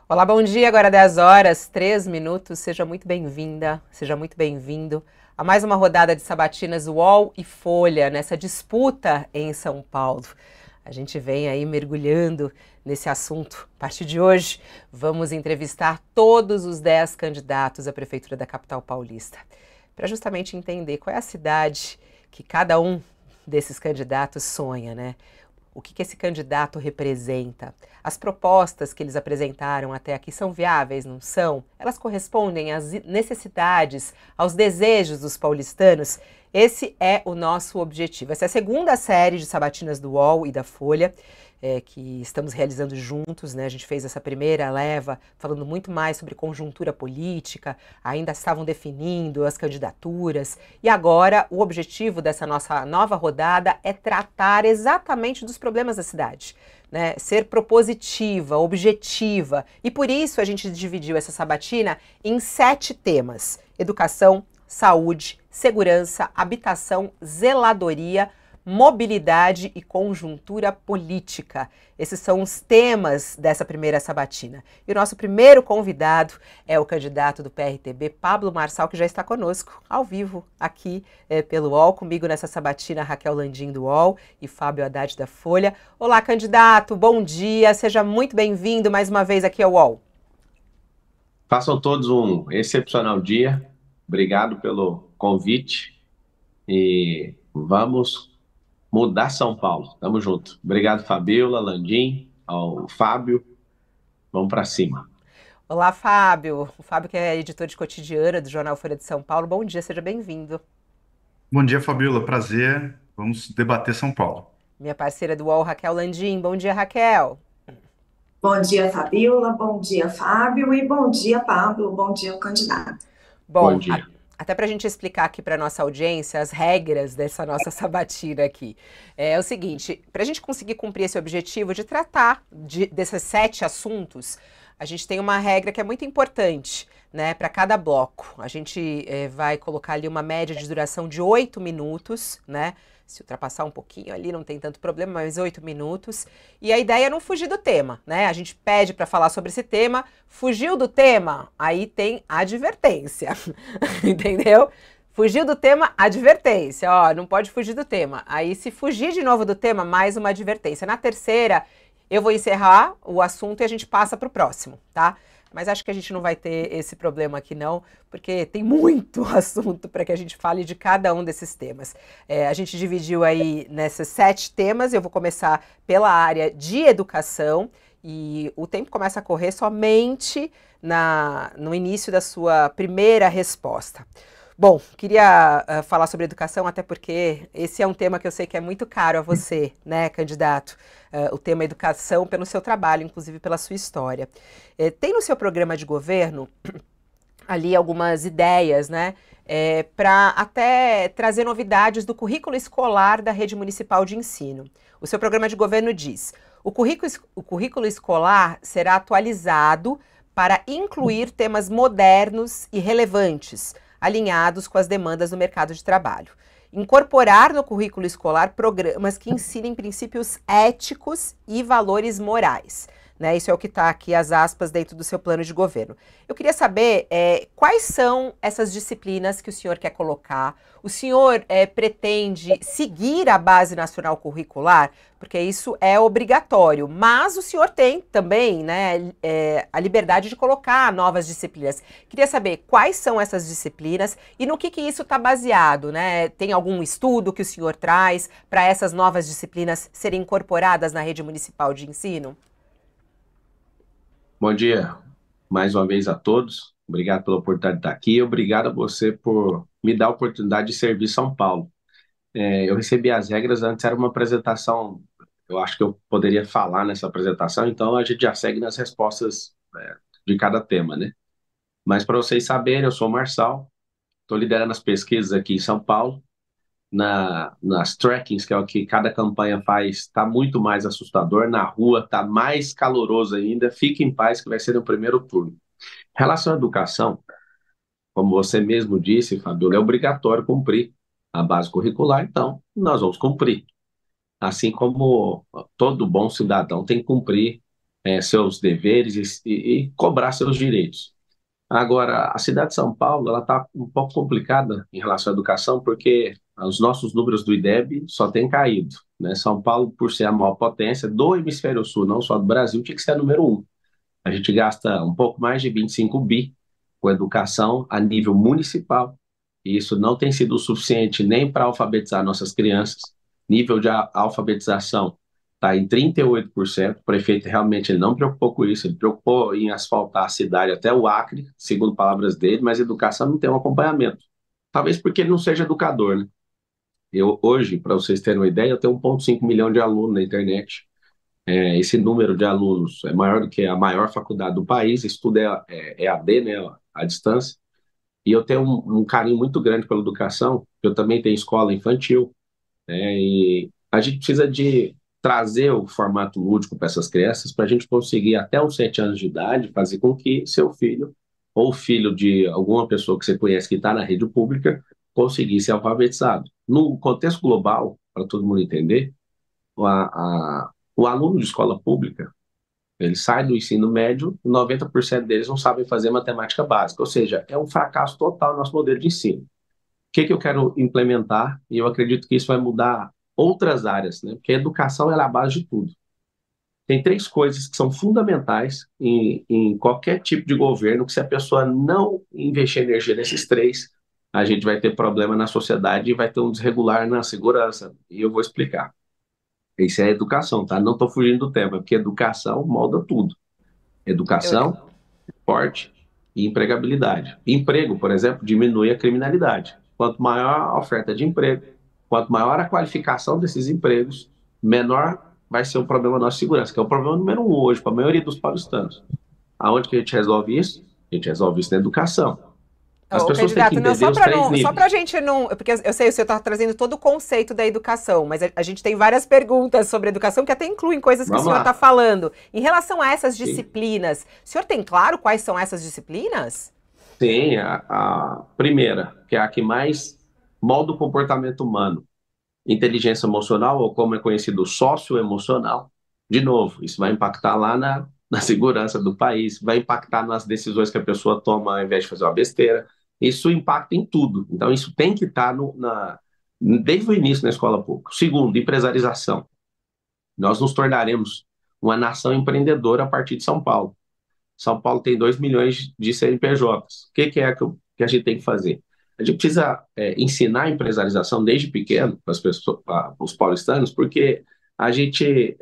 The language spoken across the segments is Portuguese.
Olá, bom dia. Agora 10 horas, 3 minutos. Seja muito bem-vinda, seja muito bem-vindo a mais uma rodada de sabatinas UOL e Folha nessa disputa em São Paulo. A gente vem aí mergulhando nesse assunto. A partir de hoje, vamos entrevistar todos os 10 candidatos à Prefeitura da capital paulista, para justamente entender qual é a cidade que cada um desses candidatos sonha, né? O que esse candidato representa? As propostas que eles apresentaram até aqui são viáveis, não são? Elas correspondem às necessidades, aos desejos dos paulistanos? Esse é o nosso objetivo. Essa é a segunda série de sabatinas do UOL e da Folha, que estamos realizando juntos, né? A gente fez essa primeira leva falando muito mais sobre conjuntura política, ainda estavam definindo as candidaturas, e agora o objetivo dessa nossa nova rodada é tratar exatamente dos problemas da cidade, né? Ser propositiva, objetiva, e por isso a gente dividiu essa sabatina em 7 temas: educação, saúde, segurança, habitação, zeladoria, mobilidade e conjuntura política. Esses são os temas dessa primeira sabatina. E o nosso primeiro convidado é o candidato do PRTB, Pablo Marçal, que já está conosco, ao vivo, aqui pelo UOL. Comigo nessa sabatina, Raquel Landim, do UOL, e Fábio Haddad, da Folha. Olá, candidato, bom dia, seja muito bem-vindo mais uma vez aqui ao UOL. Façam todos um excepcional dia. Obrigado pelo convite e vamos mudar São Paulo. Tamo junto. Obrigado, Fabiola, Landim, ao Fábio. Vamos para cima. Olá, Fábio. O Fábio que é editor de cotidiana do Jornal Folha de São Paulo. Bom dia, seja bem-vindo. Bom dia, Fabiola. Prazer. Vamos debater São Paulo. Minha parceira do UOL, Raquel Landim. Bom dia, Raquel. Bom dia, Fabiola. Bom dia, Fábio. E bom dia, Pablo. Bom dia, o candidato. Bom Bom, dia. até para a gente explicar aqui para nossa audiência as regras dessa nossa sabatina aqui. É o seguinte, para a gente conseguir cumprir esse objetivo de tratar desses 7 assuntos, a gente tem uma regra que é muito importante, né, para cada bloco. A gente vai colocar ali uma média de duração de 8 minutos, né? Se ultrapassar um pouquinho ali, não tem tanto problema, mas 8 minutos. E a ideia é não fugir do tema, né? A gente pede para falar sobre esse tema, fugiu do tema, aí tem advertência, entendeu? Fugiu do tema, advertência, ó, não pode fugir do tema. Aí se fugir de novo do tema, mais uma advertência. Na terceira, eu vou encerrar o assunto e a gente passa para o próximo, tá? Mas acho que a gente não vai ter esse problema aqui não, porque tem muito assunto para que a gente fale de cada um desses temas. A gente dividiu aí nesses 7 temas, eu vou começar pela área de educação, e o tempo começa a correr somente no início da sua primeira resposta. Bom, queria falar sobre educação, até porque esse é um tema que eu sei que é muito caro a você, né, candidato? O tema educação pelo seu trabalho, inclusive pela sua história. Tem no seu programa de governo ali algumas ideias, né, para até trazer novidades do currículo escolar da rede municipal de ensino. O seu programa de governo diz: o currículo escolar será atualizado para incluir temas modernos e relevantes, alinhados com as demandas do mercado de trabalho. Incorporar no currículo escolar programas que ensinem princípios éticos e valores morais. Né? Isso é o que está aqui, as aspas, dentro do seu plano de governo. Eu queria saber quais são essas disciplinas que o senhor quer colocar. O senhor pretende seguir a Base Nacional Curricular? Porque isso é obrigatório, mas o senhor tem também, né, a liberdade de colocar novas disciplinas. Queria saber quais são essas disciplinas e no que isso está baseado, né? Tem algum estudo que o senhor traz para essas novas disciplinas serem incorporadas na rede municipal de ensino? Bom dia mais uma vez a todos. Obrigado pela oportunidade de estar aqui. Obrigado a você por me dar a oportunidade de servir São Paulo. Eu recebi as regras, antes era uma apresentação, eu acho que eu poderia falar nessa apresentação, então a gente já segue nas respostas de cada tema, né? Mas para vocês saberem, eu sou o Marçal, estou liderando as pesquisas aqui em São Paulo, nas trackings, que é o que cada campanha faz, está muito mais assustador, na rua está mais caloroso ainda, fique em paz que vai ser no primeiro turno. Em relação à educação, como você mesmo disse, Fabiola, é obrigatório cumprir a base curricular, então nós vamos cumprir. Assim como todo bom cidadão tem que cumprir seus deveres e cobrar seus direitos. Agora, a cidade de São Paulo, ela está um pouco complicada em relação à educação, porque os nossos números do IDEB só têm caído, né? São Paulo, por ser a maior potência do hemisfério sul, não só do Brasil, tinha que ser a número um. A gente gasta um pouco mais de 25 bi com educação a nível municipal, e isso não tem sido o suficiente nem para alfabetizar nossas crianças. Nível de alfabetização está em 38%. O prefeito realmente ele não preocupou com isso, ele preocupou em asfaltar a cidade até o Acre, segundo palavras dele, mas a educação não tem um acompanhamento. Talvez porque ele não seja educador, né? Eu, hoje, para vocês terem uma ideia, eu tenho 1,5 milhão de alunos na internet. Esse número de alunos é maior do que a maior faculdade do país, isso tudo é EAD, né, à distância, e eu tenho um carinho muito grande pela educação, eu também tenho escola infantil, né, e a gente precisa de trazer o formato lúdico para essas crianças, para a gente conseguir, até os 7 anos de idade, fazer com que seu filho, ou filho de alguma pessoa que você conhece que está na rede pública, conseguir ser alfabetizado. No contexto global, para todo mundo entender, o aluno de escola pública, ele sai do ensino médio, 90% deles não sabem fazer matemática básica, ou seja, é um fracasso total no nosso modelo de ensino. O que eu quero implementar? E eu acredito que isso vai mudar outras áreas, né? Porque a educação é a base de tudo. Tem 3 coisas que são fundamentais em qualquer tipo de governo, que se a pessoa não investir energia nesses 3, a gente vai ter problema na sociedade e vai ter um desregular na segurança. E eu vou explicar. Isso é educação, tá? Não estou fugindo do tema, porque educação molda tudo. Eu, Educação, esporte e empregabilidade. Emprego, por exemplo, diminui a criminalidade. Quanto maior a oferta de emprego, quanto maior a qualificação desses empregos, menor vai ser o problema da nossa segurança, que é o problema número 1 hoje para a maioria dos paulistanos. Aonde que a gente resolve isso? A gente resolve isso na educação. As Ô, pessoas têm que candidato, não, entender só os para 3 não, só para a níveis. gente não, porque eu sei, o senhor está trazendo todo o conceito da educação, mas a gente tem várias perguntas sobre educação que até incluem coisas que o Vamos senhor está lá. falando. Em relação a essas Sim. disciplinas, o senhor tem claro quais são essas disciplinas? Tem a primeira, que é a que mais molda o comportamento humano. Inteligência emocional, ou como é conhecido, socioemocional. De novo, isso vai impactar lá na segurança do país, vai impactar nas decisões que a pessoa toma ao invés de fazer uma besteira. Isso impacta em tudo. Então, isso tem que estar desde o início na escola pública. Segundo, empresarização. Nós nos tornaremos uma nação empreendedora a partir de São Paulo. São Paulo tem 2 milhões de CNPJs. O que é que a gente tem que fazer? A gente precisa ensinar a empresarização desde pequeno para as pessoas, para os paulistanos, porque a gente,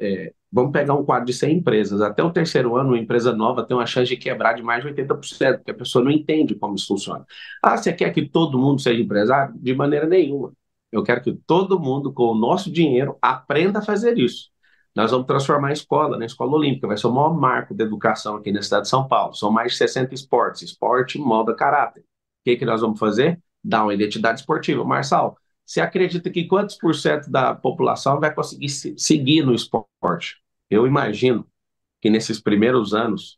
vamos pegar um quadro de 100 empresas, até o terceiro ano, uma empresa nova tem uma chance de quebrar de mais de 80%, porque a pessoa não entende como isso funciona. Ah, você quer que todo mundo seja empresário? De maneira nenhuma. Eu quero que todo mundo, com o nosso dinheiro, aprenda a fazer isso. Nós vamos transformar a escola na escola olímpica, vai ser o maior marco de educação aqui na cidade de São Paulo. São mais de 60 esportes, esporte molda caráter. O que nós vamos fazer? Dar uma identidade esportiva. Marçal, você acredita que quantos por cento da população vai conseguir seguir no esporte? Eu imagino que nesses primeiros anos,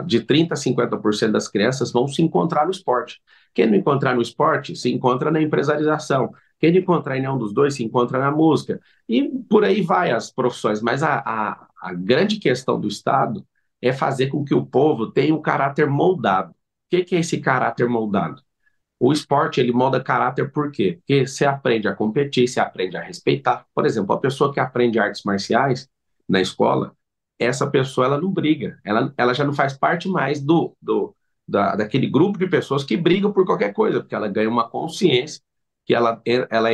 de 30% a 50% das crianças vão se encontrar no esporte. Quem não encontrar no esporte, se encontra na empresarização. Quem não encontrar em nenhum dos dois, se encontra na música. E por aí vai as profissões. Mas a grande questão do Estado é fazer com que o povo tenha um caráter moldado. O que é esse caráter moldado? O esporte, ele molda caráter por quê? Porque você aprende a competir, você aprende a respeitar. Por exemplo, a pessoa que aprende artes marciais na escola, essa pessoa ela não briga, ela já não faz parte mais daquele grupo de pessoas que brigam por qualquer coisa, porque ela ganha uma consciência que ela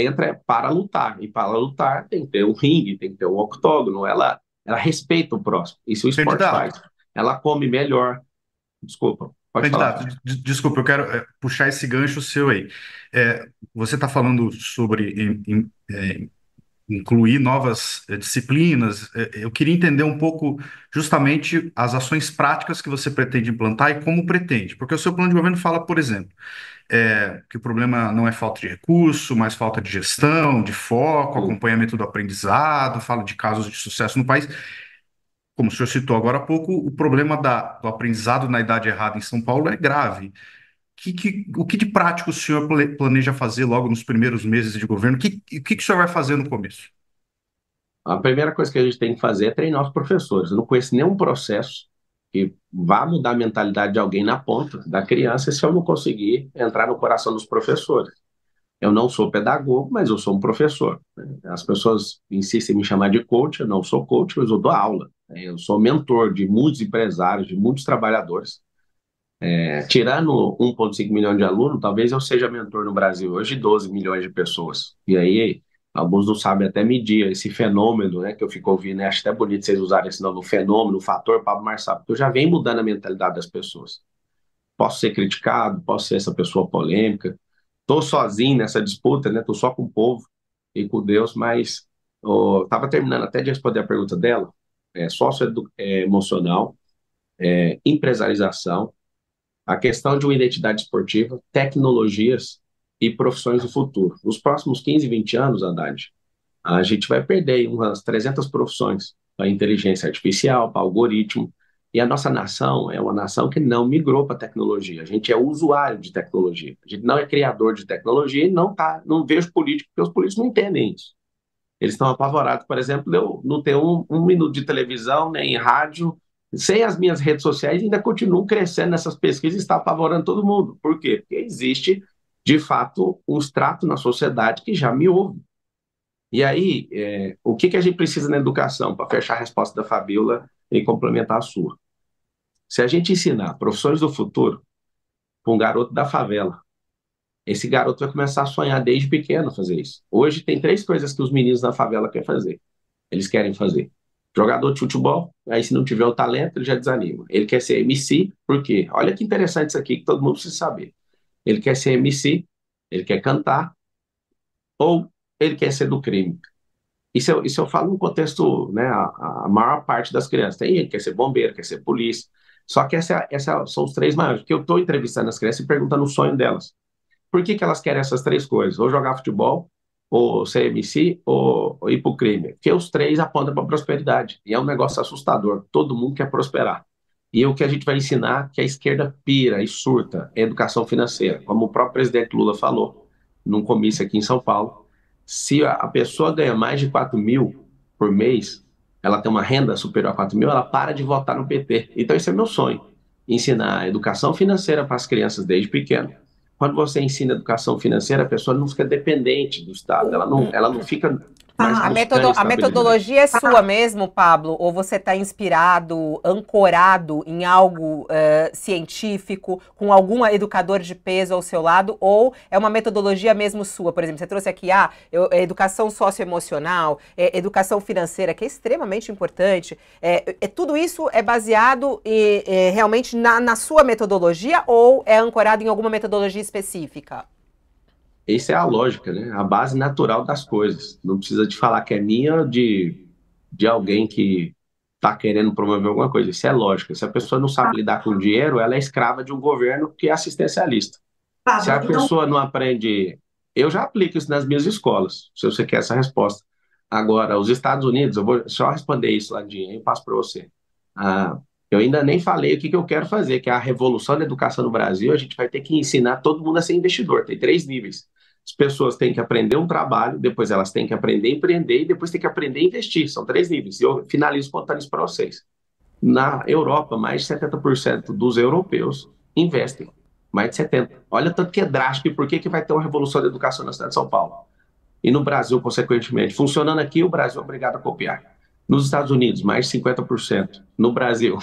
entra para lutar, e para lutar tem que ter um ringue, tem que ter um octógono, ela respeita o próximo, isso o esporte faz. Candidato, Ela come melhor, desculpa, pode falar. candidato, desculpa, eu quero puxar esse gancho seu aí. Você está falando sobre incluir novas disciplinas. Eu queria entender um pouco justamente as ações práticas que você pretende implantar e como pretende, porque o seu plano de governo fala, por exemplo, que o problema não é falta de recurso, mas falta de gestão, de foco, Sim. acompanhamento do aprendizado, fala de casos de sucesso no país. Como o senhor citou agora há pouco, o problema do aprendizado na idade errada em São Paulo é grave. O que de prático o senhor planeja fazer logo nos primeiros meses de governo? O que o senhor vai fazer no começo? A primeira coisa que a gente tem que fazer é treinar os professores. Eu não conheço nenhum processo que vá mudar a mentalidade de alguém na ponta da criança se eu não conseguir entrar no coração dos professores. Eu não sou pedagogo, mas eu sou um professor, né? As pessoas insistem em me chamar de coach, eu não sou coach, mas eu dou aula, né? Eu sou mentor de muitos empresários, de muitos trabalhadores. Tirando 1,5 milhão de alunos, talvez eu seja mentor no Brasil hoje de 12 milhões de pessoas. E aí, alguns não sabem até medir esse fenômeno, né, que eu fico ouvindo, né? Acho até bonito vocês usarem esse nome, o fenômeno, o fator Pablo Marçal, porque eu já venho mudando a mentalidade das pessoas. Posso ser criticado, posso ser essa pessoa polêmica, estou sozinho nessa disputa, né? Estou só com o povo e com Deus, mas estava terminando até de responder a pergunta dela, emocional, empresarização, a questão de uma identidade esportiva, tecnologias e profissões do futuro. Nos próximos 15, 20 anos, Haddad, a gente vai perder umas 300 profissões para inteligência artificial, para algoritmo, e a nossa nação é uma nação que não migrou para a tecnologia. A gente é usuário de tecnologia. A gente não é criador de tecnologia e não vejo político, porque os políticos não entendem isso. Eles estão apavorados, por exemplo, de eu não ter um minuto de televisão, nem rádio, sem as minhas redes sociais, ainda continuam crescendo nessas pesquisas e está apavorando todo mundo. Por quê? Porque existe, de fato, um extrato na sociedade que já me ouve. E aí, o que a gente precisa na educação, para fechar a resposta da Fabíola e complementar a sua? Se a gente ensinar profissões do futuro para um garoto da favela, esse garoto vai começar a sonhar desde pequeno fazer isso. Hoje tem 3 coisas que os meninos da favela querem fazer. Eles querem fazer jogador de futebol, aí se não tiver o talento, ele já desanima. Ele quer ser MC, por quê? Olha que interessante isso aqui, que todo mundo precisa saber. Ele quer ser MC, ele quer cantar, ou ele quer ser do crime. Isso eu falo no contexto, né, a maior parte das crianças. Tem gente que quer ser bombeiro, quer ser polícia. Só que essa são os 3 maiores, porque eu estou entrevistando as crianças e perguntando o sonho delas. Por que elas querem essas 3 coisas? Ou jogar futebol, ou ser MC, ou ir para o crime. Porque os 3 apontam para a prosperidade. E é um negócio assustador. Todo mundo quer prosperar. E o que a gente vai ensinar, que a esquerda pira e surta, é educação financeira. Como o próprio presidente Lula falou, num comício aqui em São Paulo, se a pessoa ganha mais de 4 mil por mês, ela tem uma renda superior a 4 mil, ela para de votar no PT. Então esse é meu sonho. Ensinar educação financeira para as crianças desde pequeno. Quando você ensina educação financeira, a pessoa não fica dependente do Estado, ela não fica mais A, buscando a estabilidade. metodologia é sua mesmo, Pablo? Ou você está inspirado, ancorado em algo científico, com algum educador de peso ao seu lado? Ou é uma metodologia mesmo sua? Por exemplo, você trouxe aqui educação socioemocional, educação financeira, que é extremamente importante. Tudo isso é baseado realmente na sua metodologia ou é ancorado em alguma metodologia específica? Essa é a lógica, né? A base natural das coisas. Não precisa de falar que é minha ou de alguém que está querendo promover alguma coisa. Isso é lógica. Se a pessoa não sabe lidar com dinheiro, ela é escrava de um governo que é assistencialista. Se a Pablo, então, pessoa não aprende... Eu já aplico isso nas minhas escolas, se você quer essa resposta. Agora, os Estados Unidos, eu vou só responder isso lá de eu passo para você. Eu ainda nem falei o que eu quero fazer, que é a revolução da educação no Brasil. A gente vai ter que ensinar todo mundo a ser investidor. Tem 3 níveis. As pessoas têm que aprender um trabalho, depois elas têm que aprender a empreender e depois têm que aprender a investir. São 3 níveis. E eu finalizo contando isso para vocês. Na Europa, mais de 70% dos europeus investem. Mais de 70%. Olha tanto que é drástico e por que vai ter uma revolução da educação na cidade de São Paulo. E no Brasil, consequentemente. Funcionando aqui, o Brasil é obrigado a copiar. Nos Estados Unidos, mais de 50%. No Brasil,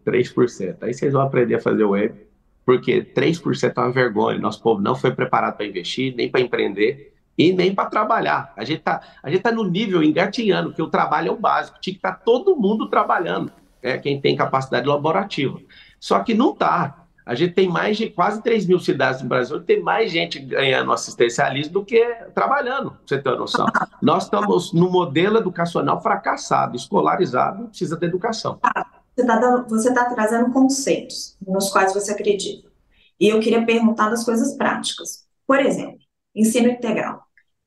3%. Aí vocês vão aprender a fazer web, porque 3% é uma vergonha. Nosso povo não foi preparado para investir, nem para empreender e nem para trabalhar. A gente tá no nível engatinhando, que o trabalho é o básico. Tinha que estar todo mundo trabalhando, quem tem capacidade laborativa. Só que não está. A gente tem mais de quase 3 mil cidades no Brasil, tem mais gente ganhando assistencialismo do que trabalhando, pra você ter uma noção. Nós estamos no modelo educacional fracassado, escolarizado, precisa de educação. você tá trazendo conceitos nos quais você acredita. E eu queria perguntar das coisas práticas. Por exemplo, ensino integral.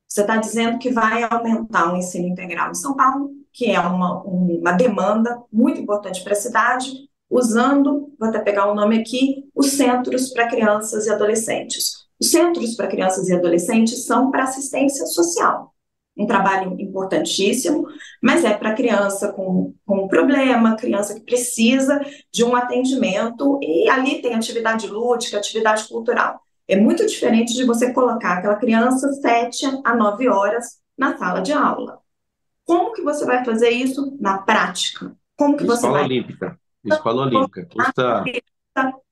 Você está dizendo que vai aumentar o ensino integral em São Paulo, que é uma demanda muito importante para a cidade, usando, vou até pegar o nome aqui, os centros para crianças e adolescentes. Os centros para crianças e adolescentes são para assistência social. um trabalho importantíssimo, mas é para criança com problema, criança que precisa de um atendimento, e ali tem atividade lúdica, atividade cultural. É muito diferente de você colocar aquela criança 7 a 9 horas na sala de aula. Como que você vai fazer isso na prática? Como que você Escola vai Olímpica. Escola Olímpica. Custa.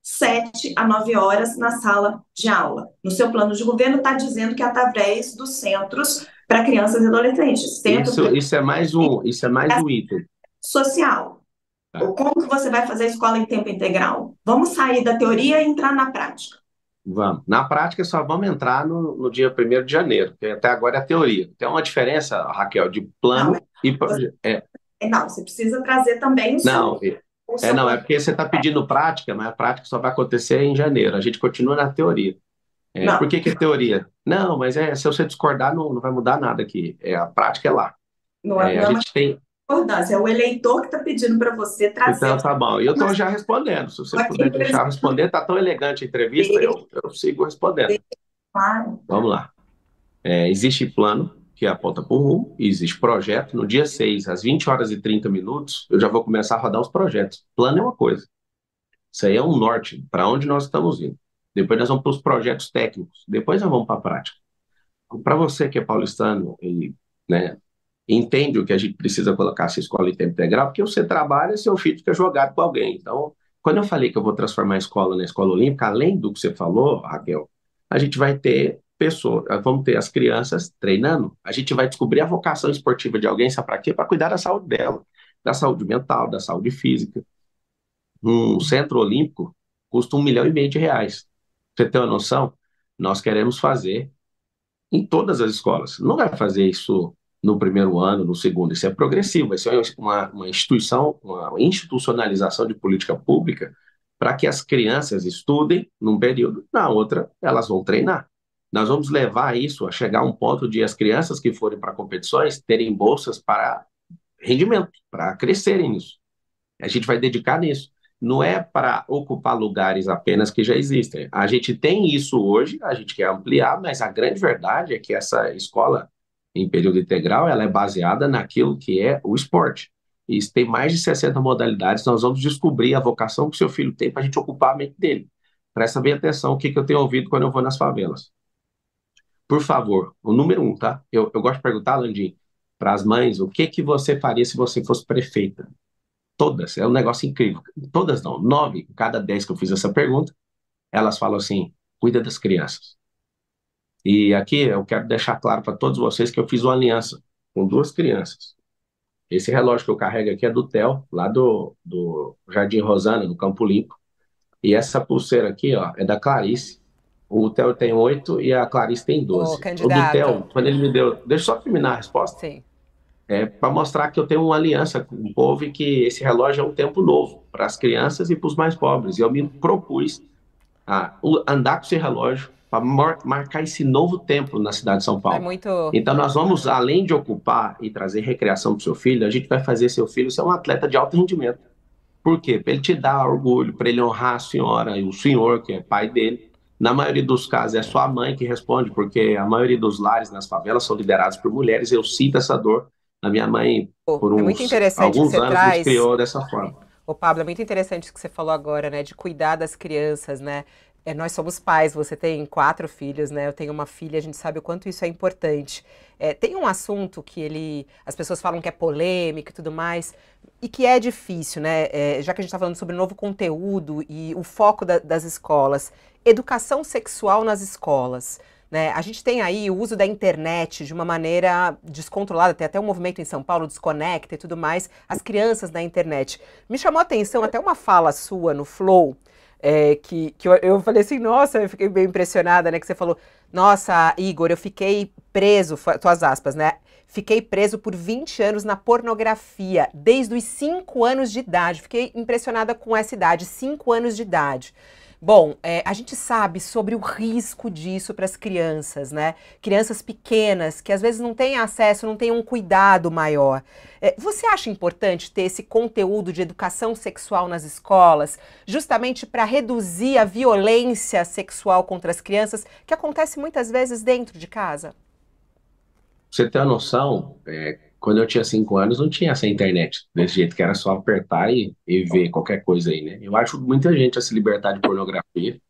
7 a 9 horas na sala de aula? No seu plano de governo está dizendo que é através dos centros para crianças e adolescentes, centro Isso é mais um item. social. Tá. Ou como que você vai fazer a escola em tempo integral? Vamos sair da teoria e entrar na prática. Vamos. Na prática, só vamos entrar no dia 1º de janeiro, porque até agora é a teoria. Tem uma diferença, Raquel, de plano e projeto. Não, você precisa trazer também Não, seu é porque você está pedindo prática, mas a prática só vai acontecer em janeiro. A gente continua na teoria. Não. Por que é teoria? Não, mas se você discordar, não vai mudar nada aqui. A prática é lá. Não é a gente tem. É o eleitor que está pedindo para você trazer. Então, tá bom. E eu estou já respondendo. Se você puder deixar eu responder, está tão elegante a entrevista, eu sigo respondendo. Claro. Vamos lá. Existe plano, que aponta para o rumo, e existe projeto. No dia 6, às 20h30, eu já vou começar a rodar os projetos. Plano é uma coisa. Isso aí é um norte, para onde nós estamos indo. Depois nós vamos para os projetos técnicos. Depois nós vamos para a prática. Para você que é paulistano e, né, entende o que a gente precisa colocar essa escola em tempo integral, porque você trabalha e seu filho fica jogado com alguém. Então, quando eu falei que eu vou transformar a escola na escola olímpica, além do que você falou, Raquel, a gente vai ter pessoas, vamos ter as crianças treinando, a gente vai descobrir a vocação esportiva de alguém, sabe para quê? Para cuidar da saúde dela, da saúde mental, da saúde física. Um centro olímpico custa R$ 1,5 milhão. Pra você ter uma noção, nós queremos fazer em todas as escolas. Não vai fazer isso no primeiro ano, no segundo, isso é progressivo, vai ser uma instituição, uma institucionalização de política pública para que as crianças estudem num período, na outra elas vão treinar. Nós vamos levar isso a chegar a um ponto de as crianças que forem para competições terem bolsas para rendimento, para crescerem nisso. A gente vai dedicar nisso. Não é para ocupar lugares apenas que já existem. A gente tem isso hoje, a gente quer ampliar, mas a grande verdade é que essa escola em período integral, ela é baseada naquilo que é o esporte. E tem mais de 60 modalidades, nós vamos descobrir a vocação que o seu filho tem para a gente ocupar a mente dele. Presta bem atenção o que eu tenho ouvido quando eu vou nas favelas. Por favor, o número 1, tá? Eu gosto de perguntar, Landim, para as mães, o que você faria se você fosse prefeita? Todas, é um negócio incrível. Todas não, 9 cada 10 que eu fiz essa pergunta, elas falam assim, cuida das crianças. E aqui eu quero deixar claro para todos vocês que eu fiz uma aliança com 2 crianças. Esse relógio que eu carrego aqui é do Theo, lá do Jardim Rosana, no Campo Limpo. E essa pulseira aqui, ó, é da Clarice. O Theo tem 8 e a Clarice tem 12. O do Theo, quando ele me deu... Deixa eu só terminar a resposta. Sim. Para mostrar que eu tenho uma aliança com o povo e que esse relógio é um tempo novo para as crianças e para os mais pobres. E eu me propus a andar com esse relógio para marcar esse novo tempo na cidade de São Paulo. Então nós vamos, além de ocupar e trazer recreação para o seu filho, a gente vai fazer seu filho ser um atleta de alto rendimento. Por quê? Para ele te dar orgulho, para ele honrar a senhora e o senhor, que é pai dele. Na maioria dos casos é sua mãe que responde, porque a maioria dos lares nas favelas são liderados por mulheres. Eu sinto essa dor. A minha mãe, por alguns anos, nos criou dessa forma. Ô, Pablo, é muito interessante o que você falou agora, né, de cuidar das crianças, né? Nós somos pais, você tem 4 filhos, né? Eu tenho uma filha, a gente sabe o quanto isso é importante. Tem um assunto que as pessoas falam que é polêmico e tudo mais, e que é difícil, né? Já que a gente está falando sobre novo conteúdo e o foco das escolas, educação sexual nas escolas. Né? A gente tem aí o uso da internet de uma maneira descontrolada, tem até um movimento em São Paulo, Desconecta e tudo mais, as crianças na internet. Me chamou a atenção até uma fala sua no Flow, que eu falei assim, nossa, eu fiquei bem impressionada, né? Que você falou, nossa, Igor, eu fiquei preso, tuas aspas, né? Fiquei preso por 20 anos na pornografia, desde os 5 anos de idade. Fiquei impressionada com essa idade, 5 anos de idade. Bom, a gente sabe sobre o risco disso para as crianças, né? Crianças pequenas que às vezes não têm acesso, não têm um cuidado maior. Você acha importante ter esse conteúdo de educação sexual nas escolas, justamente para reduzir a violência sexual contra as crianças, que acontece muitas vezes dentro de casa? você ter uma noção, quando eu tinha 5 anos, não tinha essa internet desse jeito, que era só apertar e ver qualquer coisa aí, né? Eu acho muita gente a se libertar de pornografia.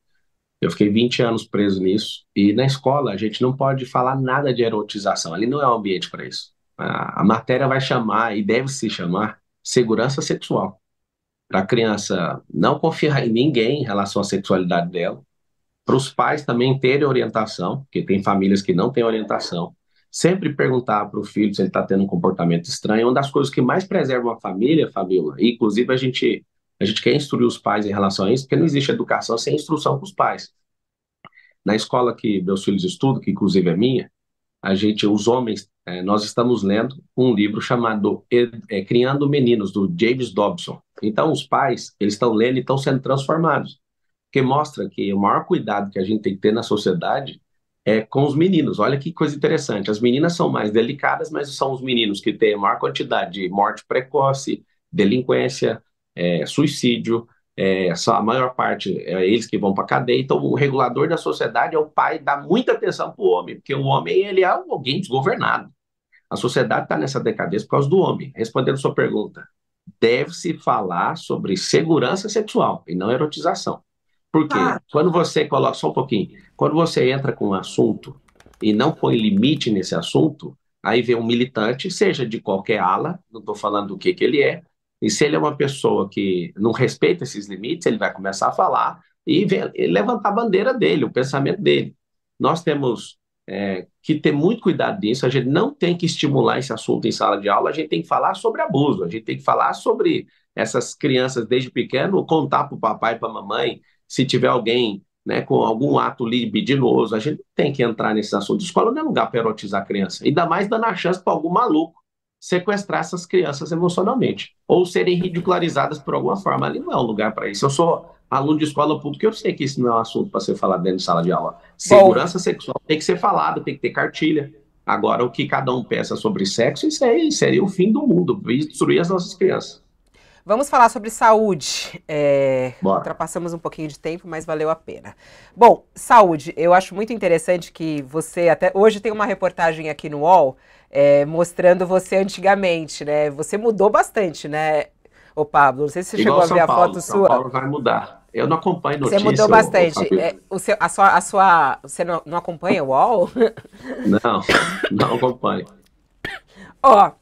Eu fiquei 20 anos preso nisso. E na escola, a gente não pode falar nada de erotização. Ali não é o ambiente para isso. A matéria vai chamar, e deve se chamar, segurança sexual. Para a criança não confiar em ninguém em relação à sexualidade dela, para os pais também terem orientação, porque tem famílias que não têm orientação. Sempre perguntar para o filho se ele está tendo um comportamento estranho. Uma das coisas que mais preserva uma família, Fabiola, e inclusive a gente quer instruir os pais em relação a isso, porque não existe educação sem instrução para os pais. Na escola que meus filhos estudam, que inclusive é minha, os homens, nós estamos lendo um livro chamado Criando Meninos, do James Dobson. Então, os pais, eles estão lendo e estão sendo transformados, porque mostra que o maior cuidado que a gente tem que ter na sociedade é com os meninos. Olha que coisa interessante. As meninas são mais delicadas, mas são os meninos que têm a maior quantidade de morte precoce, delinquência, suicídio. A maior parte é eles que vão para a cadeia. Então, o regulador da sociedade é o pai, dá muita atenção para o homem, porque o homem ele é alguém desgovernado. A sociedade está nessa decadência por causa do homem. Respondendo a sua pergunta, deve-se falar sobre segurança sexual e não erotização. Por quê? Ah, Quando você coloca, só um pouquinho, quando você entra com um assunto e não põe limite nesse assunto, aí vem um militante, seja de qualquer ala, não estou falando do que ele é, e se ele é uma pessoa que não respeita esses limites, ele vai começar a falar e levantar a bandeira dele, o pensamento dele. Nós temos que ter muito cuidado nisso, a gente não tem que estimular esse assunto em sala de aula, a gente tem que falar sobre abuso, a gente tem que falar sobre essas crianças desde pequeno, contar para o papai e para a mamãe, se tiver alguém, né, com algum ato libidinoso, a gente tem que entrar nesse assunto. Escola não é lugar para erotizar a criança, ainda mais dando a chance para algum maluco sequestrar essas crianças emocionalmente, ou serem ridicularizadas por alguma forma. Ali não é um lugar para isso. Eu sou aluno de escola pública, eu sei que isso não é um assunto para ser falado dentro de sala de aula. Bom, Segurança sexual tem que ser falado, tem que ter cartilha. Agora, o que cada um pensa sobre sexo, isso aí seria o fim do mundo, destruir as nossas crianças. vamos falar sobre saúde. Bora. Ultrapassamos um pouquinho de tempo, mas valeu a pena. Bom, saúde. Eu acho muito interessante que você até hoje tem uma reportagem aqui no UOL mostrando você antigamente, né? Você mudou bastante, né, ô Pablo? Não sei se você Igual chegou a ver a foto São sua. Paulo vai mudar. Eu não acompanho Você notícia, mudou bastante. Fabio. Você não acompanha o UOL? Não, não acompanho. Ó,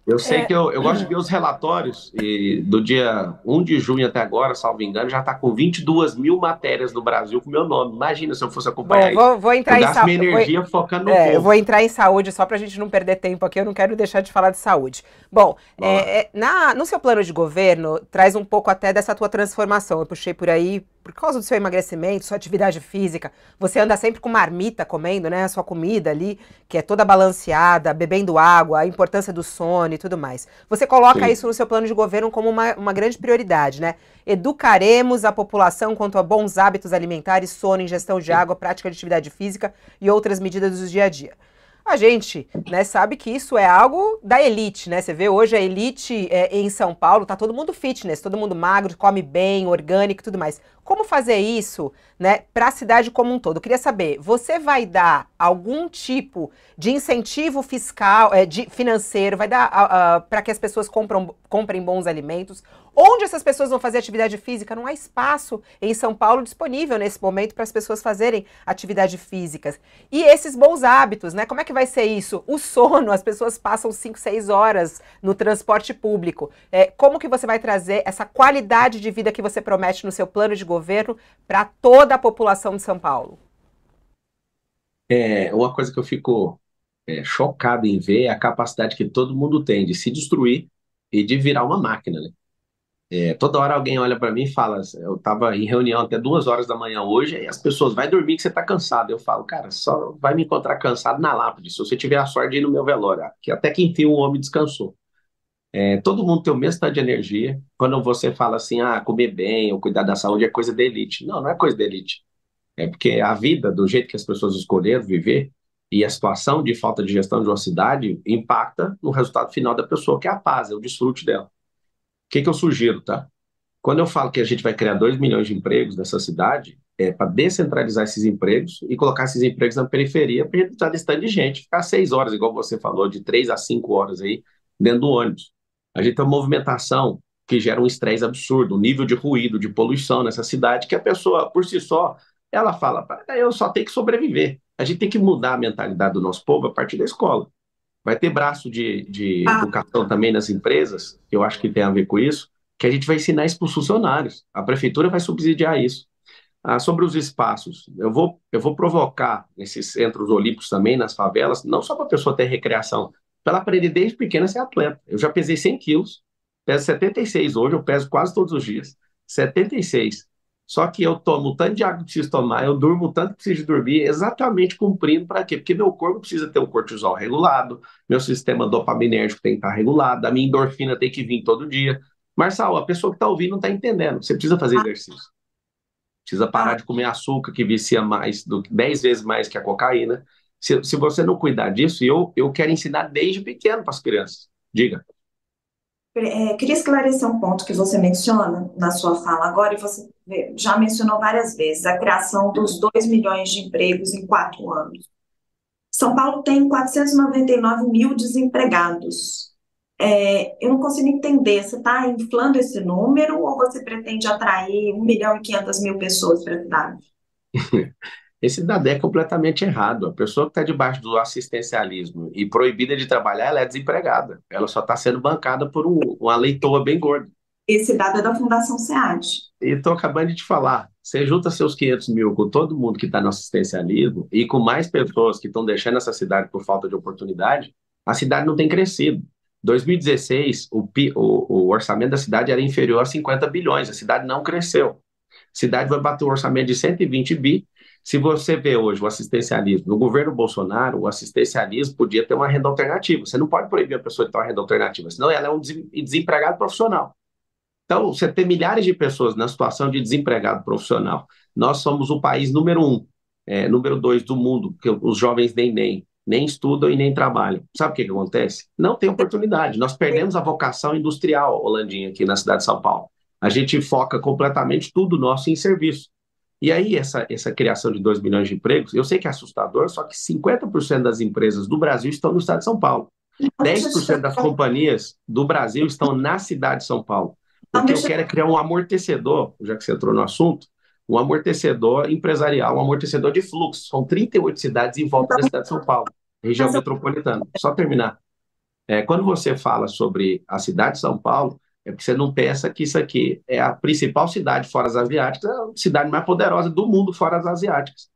Eu sei que eu gosto de ver os relatórios, e do dia 1 de junho até agora, salvo engano, já está com 22 mil matérias no Brasil com meu nome. Imagina se eu fosse acompanhar bom, isso. vou Eu entrar em gasto minha saúde. energia focando no Eu vou povo. entrar em saúde só para a gente não perder tempo aqui, eu não quero deixar de falar de saúde. Bom, Bora. no seu plano de governo, traz um pouco até dessa tua transformação. Eu puxei por aí, por causa do seu emagrecimento, sua atividade física. Você anda sempre com marmita comendo, né? A sua comida ali, que é toda balanceada, bebendo água, a importância do sono e tudo mais. Você coloca Sim. isso no seu plano de governo como uma grande prioridade, né? Educaremos a população quanto a bons hábitos alimentares, sono, ingestão de água, prática de atividade física e outras medidas do dia a dia. A gente, né, sabe que isso é algo da elite, né? Você vê hoje a elite em São Paulo, tá todo mundo fitness, todo mundo magro, come bem, orgânico e tudo mais. Como fazer isso, né, para a cidade como um todo? Eu queria saber, você vai dar algum tipo de incentivo fiscal, financeiro, vai dar para que as pessoas comprem bons alimentos? Onde essas pessoas vão fazer atividade física? Não há espaço em São Paulo disponível nesse momento para as pessoas fazerem atividade física. E esses bons hábitos, né? Como é que vai ser isso? O sono, as pessoas passam 5, 6 horas no transporte público. Como que você vai trazer essa qualidade de vida que você promete no seu plano de governo para toda a população de São Paulo? Uma coisa que eu fico chocado em ver é a capacidade que todo mundo tem de se destruir e de virar uma máquina, né? Toda hora alguém olha para mim e fala, eu estava em reunião até 2 horas da manhã hoje, e as pessoas, vai dormir que você está cansado. Eu falo, cara, só vai me encontrar cansado na lápide, se você tiver a sorte de ir no meu velório, que até que enfim o homem descansou. Todo mundo tem o mesmo estado de energia. Quando você fala assim, comer bem ou cuidar da saúde é coisa da elite. Não, não é coisa da elite. É porque a vida, do jeito que as pessoas escolheram viver, e a situação de falta de gestão de uma cidade impacta no resultado final da pessoa, que é a paz, é o desfrute dela. O que eu sugiro, tá? Quando eu falo que a gente vai criar 2 milhões de empregos nessa cidade, para descentralizar esses empregos e colocar esses empregos na periferia para a gente não precisar desse tanto de gente, ficar 6 horas, igual você falou, de 3 a 5 horas aí dentro do ônibus. A gente tem uma movimentação que gera um estresse absurdo, um nível de ruído, de poluição nessa cidade, que a pessoa, por si só, ela fala, eu só tenho que sobreviver. A gente tem que mudar a mentalidade do nosso povo a partir da escola. Vai ter braço de educação também nas empresas, que eu acho que tem a ver com isso, que a gente vai ensinar isso para os funcionários. A prefeitura vai subsidiar isso. Sobre os espaços, eu vou provocar nesses centros olímpicos também, nas favelas, não só para a pessoa ter recreação, para ela aprender desde pequena a ser atleta. Eu já pesei 100 quilos, peso 76 hoje, eu peso quase todos os dias. 76. Só que eu tomo o tanto de água que preciso tomar, eu durmo o tanto que preciso dormir, exatamente cumprindo para quê? Porque meu corpo precisa ter o cortisol regulado, meu sistema dopaminérgico tem que estar regulado, a minha endorfina tem que vir todo dia. Marçal, a pessoa que está ouvindo não está entendendo. Você precisa fazer exercício. Precisa parar de comer açúcar, que vicia mais, 10 vezes mais que a cocaína. Se você não cuidar disso, eu quero ensinar desde pequeno para as crianças. Diga. Queria esclarecer um ponto que você menciona na sua fala agora, e você já mencionou várias vezes, a criação dos 2 milhões de empregos em 4 anos. São Paulo tem 499 mil desempregados. Eu não consigo entender, você está inflando esse número ou você pretende atrair 1.500.000 pessoas para a cidade? Esse dado é completamente errado. A pessoa que está debaixo do assistencialismo e proibida de trabalhar, ela é desempregada. Ela só está sendo bancada por uma leitoa bem gorda. Esse dado é da Fundação SEAD. E estou acabando de te falar. Você junta seus 500 mil com todo mundo que está no assistencialismo e com mais pessoas que estão deixando essa cidade por falta de oportunidade, a cidade não tem crescido. 2016, o orçamento da cidade era inferior a 50 bilhões. A cidade não cresceu. A cidade vai bater um orçamento de 120 bi. Se você vê hoje o assistencialismo, no governo Bolsonaro, o assistencialismo podia ter uma renda alternativa. Você não pode proibir a pessoa de ter uma renda alternativa, senão ela é um desempregado profissional. Então, você tem milhares de pessoas na situação de desempregado profissional. Nós somos o país número 1, número 2 do mundo, que os jovens nem estudam e nem trabalham. Sabe o que acontece? Não tem oportunidade. Nós perdemos a vocação industrial, Holandinha, aqui na cidade de São Paulo. A gente foca completamente tudo nosso em serviço. E aí, essa criação de 2 milhões de empregos, eu sei que é assustador, só que 50% das empresas do Brasil estão no estado de São Paulo. 10% das companhias do Brasil estão na cidade de São Paulo. O que eu quero é criar um amortecedor, já que você entrou no assunto, um amortecedor empresarial, um amortecedor de fluxo. São 38 cidades em volta da cidade de São Paulo, região metropolitana. Só terminar. Quando você fala sobre a cidade de São Paulo, é porque você não pensa que isso aqui é a principal cidade fora as asiáticas, é a cidade mais poderosa do mundo fora as asiáticas.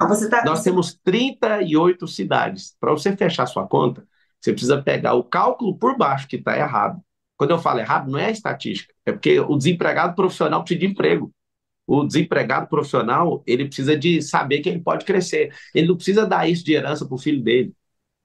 Nós temos 38 cidades. Para você fechar sua conta, você precisa pegar o cálculo por baixo, que está errado. Quando eu falo errado, não é a estatística, é porque o desempregado profissional precisa de emprego. O desempregado profissional, ele precisa de saber que ele pode crescer. Ele não precisa dar isso de herança para o filho dele.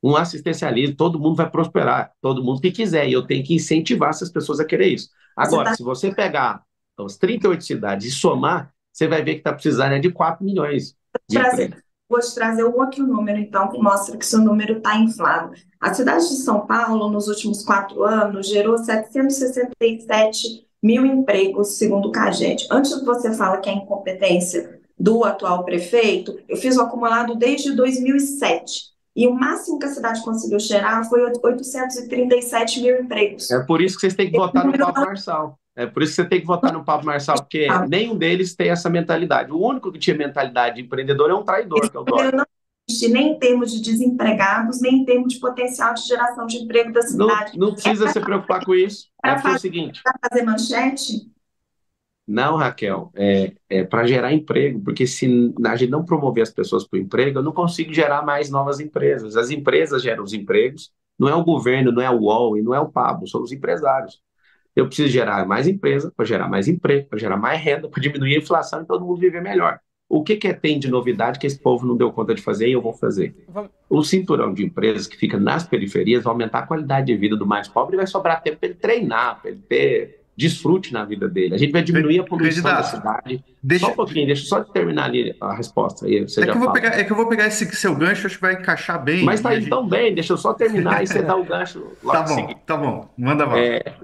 Um assistencialismo, todo mundo vai prosperar, todo mundo que quiser, e eu tenho que incentivar essas pessoas a querer isso. Agora, se você pegar as 38 cidades e somar, você vai ver que está precisando de 4 milhões de empregos. Vou te trazer um outro número, então, que mostra que seu número está inflado. A cidade de São Paulo, nos últimos 4 anos, gerou 767 mil empregos, segundo o CAGED. Antes que você fala que é incompetência do atual prefeito, eu fiz o acumulado desde 2007. E o máximo que a cidade conseguiu gerar foi 837 mil empregos. É por isso que vocês têm que votar no Pablo Marçal. É por isso que você tem que votar no Pablo Marçal, porque nenhum deles tem essa mentalidade. O único que tinha mentalidade de empreendedor é um traidor, que é o Dória. Não existe nem em termos de desempregados, nem em termos de potencial de geração de emprego da cidade. Não precisa se preocupar com isso. É o seguinte. Para fazer manchete? Não, Raquel, para gerar emprego, porque se a gente não promover as pessoas para o emprego, eu não consigo gerar mais novas empresas. As empresas geram os empregos, não é o governo, não é o UOL e não é o Pablo, são os empresários. Eu preciso gerar mais empresa, para gerar mais emprego, para gerar mais renda, para diminuir a inflação e todo mundo viver melhor. O que tem de novidade que esse povo não deu conta de fazer e eu vou fazer? O cinturão de empresas que fica nas periferias vai aumentar a qualidade de vida do mais pobre e vai sobrar tempo para ele treinar, para ele ter desfrute na vida dele. A gente vai diminuir a poluição da cidade. Só um pouquinho, deixa eu só terminar ali a resposta. Aí você já fala. É que eu vou pegar esse seu gancho, acho que vai encaixar bem. Mas tá aí tão bem, deixa eu só terminar e você dá o gancho logo Tá bom, manda lá.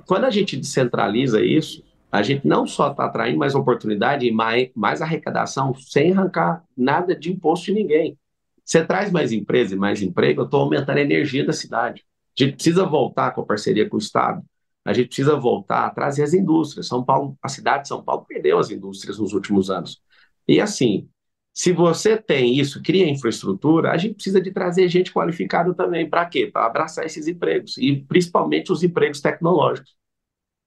Quando a gente descentraliza isso, A gente não só está atraindo mais oportunidade e mais arrecadação sem arrancar nada de imposto de ninguém. Você traz mais empresa e mais emprego, eu estou aumentando a energia da cidade. A gente precisa voltar com a parceria com o Estado. A gente precisa voltar a trazer as indústrias. São Paulo, a cidade de São Paulo perdeu as indústrias nos últimos anos. E assim, se você tem isso, cria infraestrutura, a gente precisa de trazer gente qualificada também. Para quê? Para abraçar esses empregos, e principalmente os empregos tecnológicos.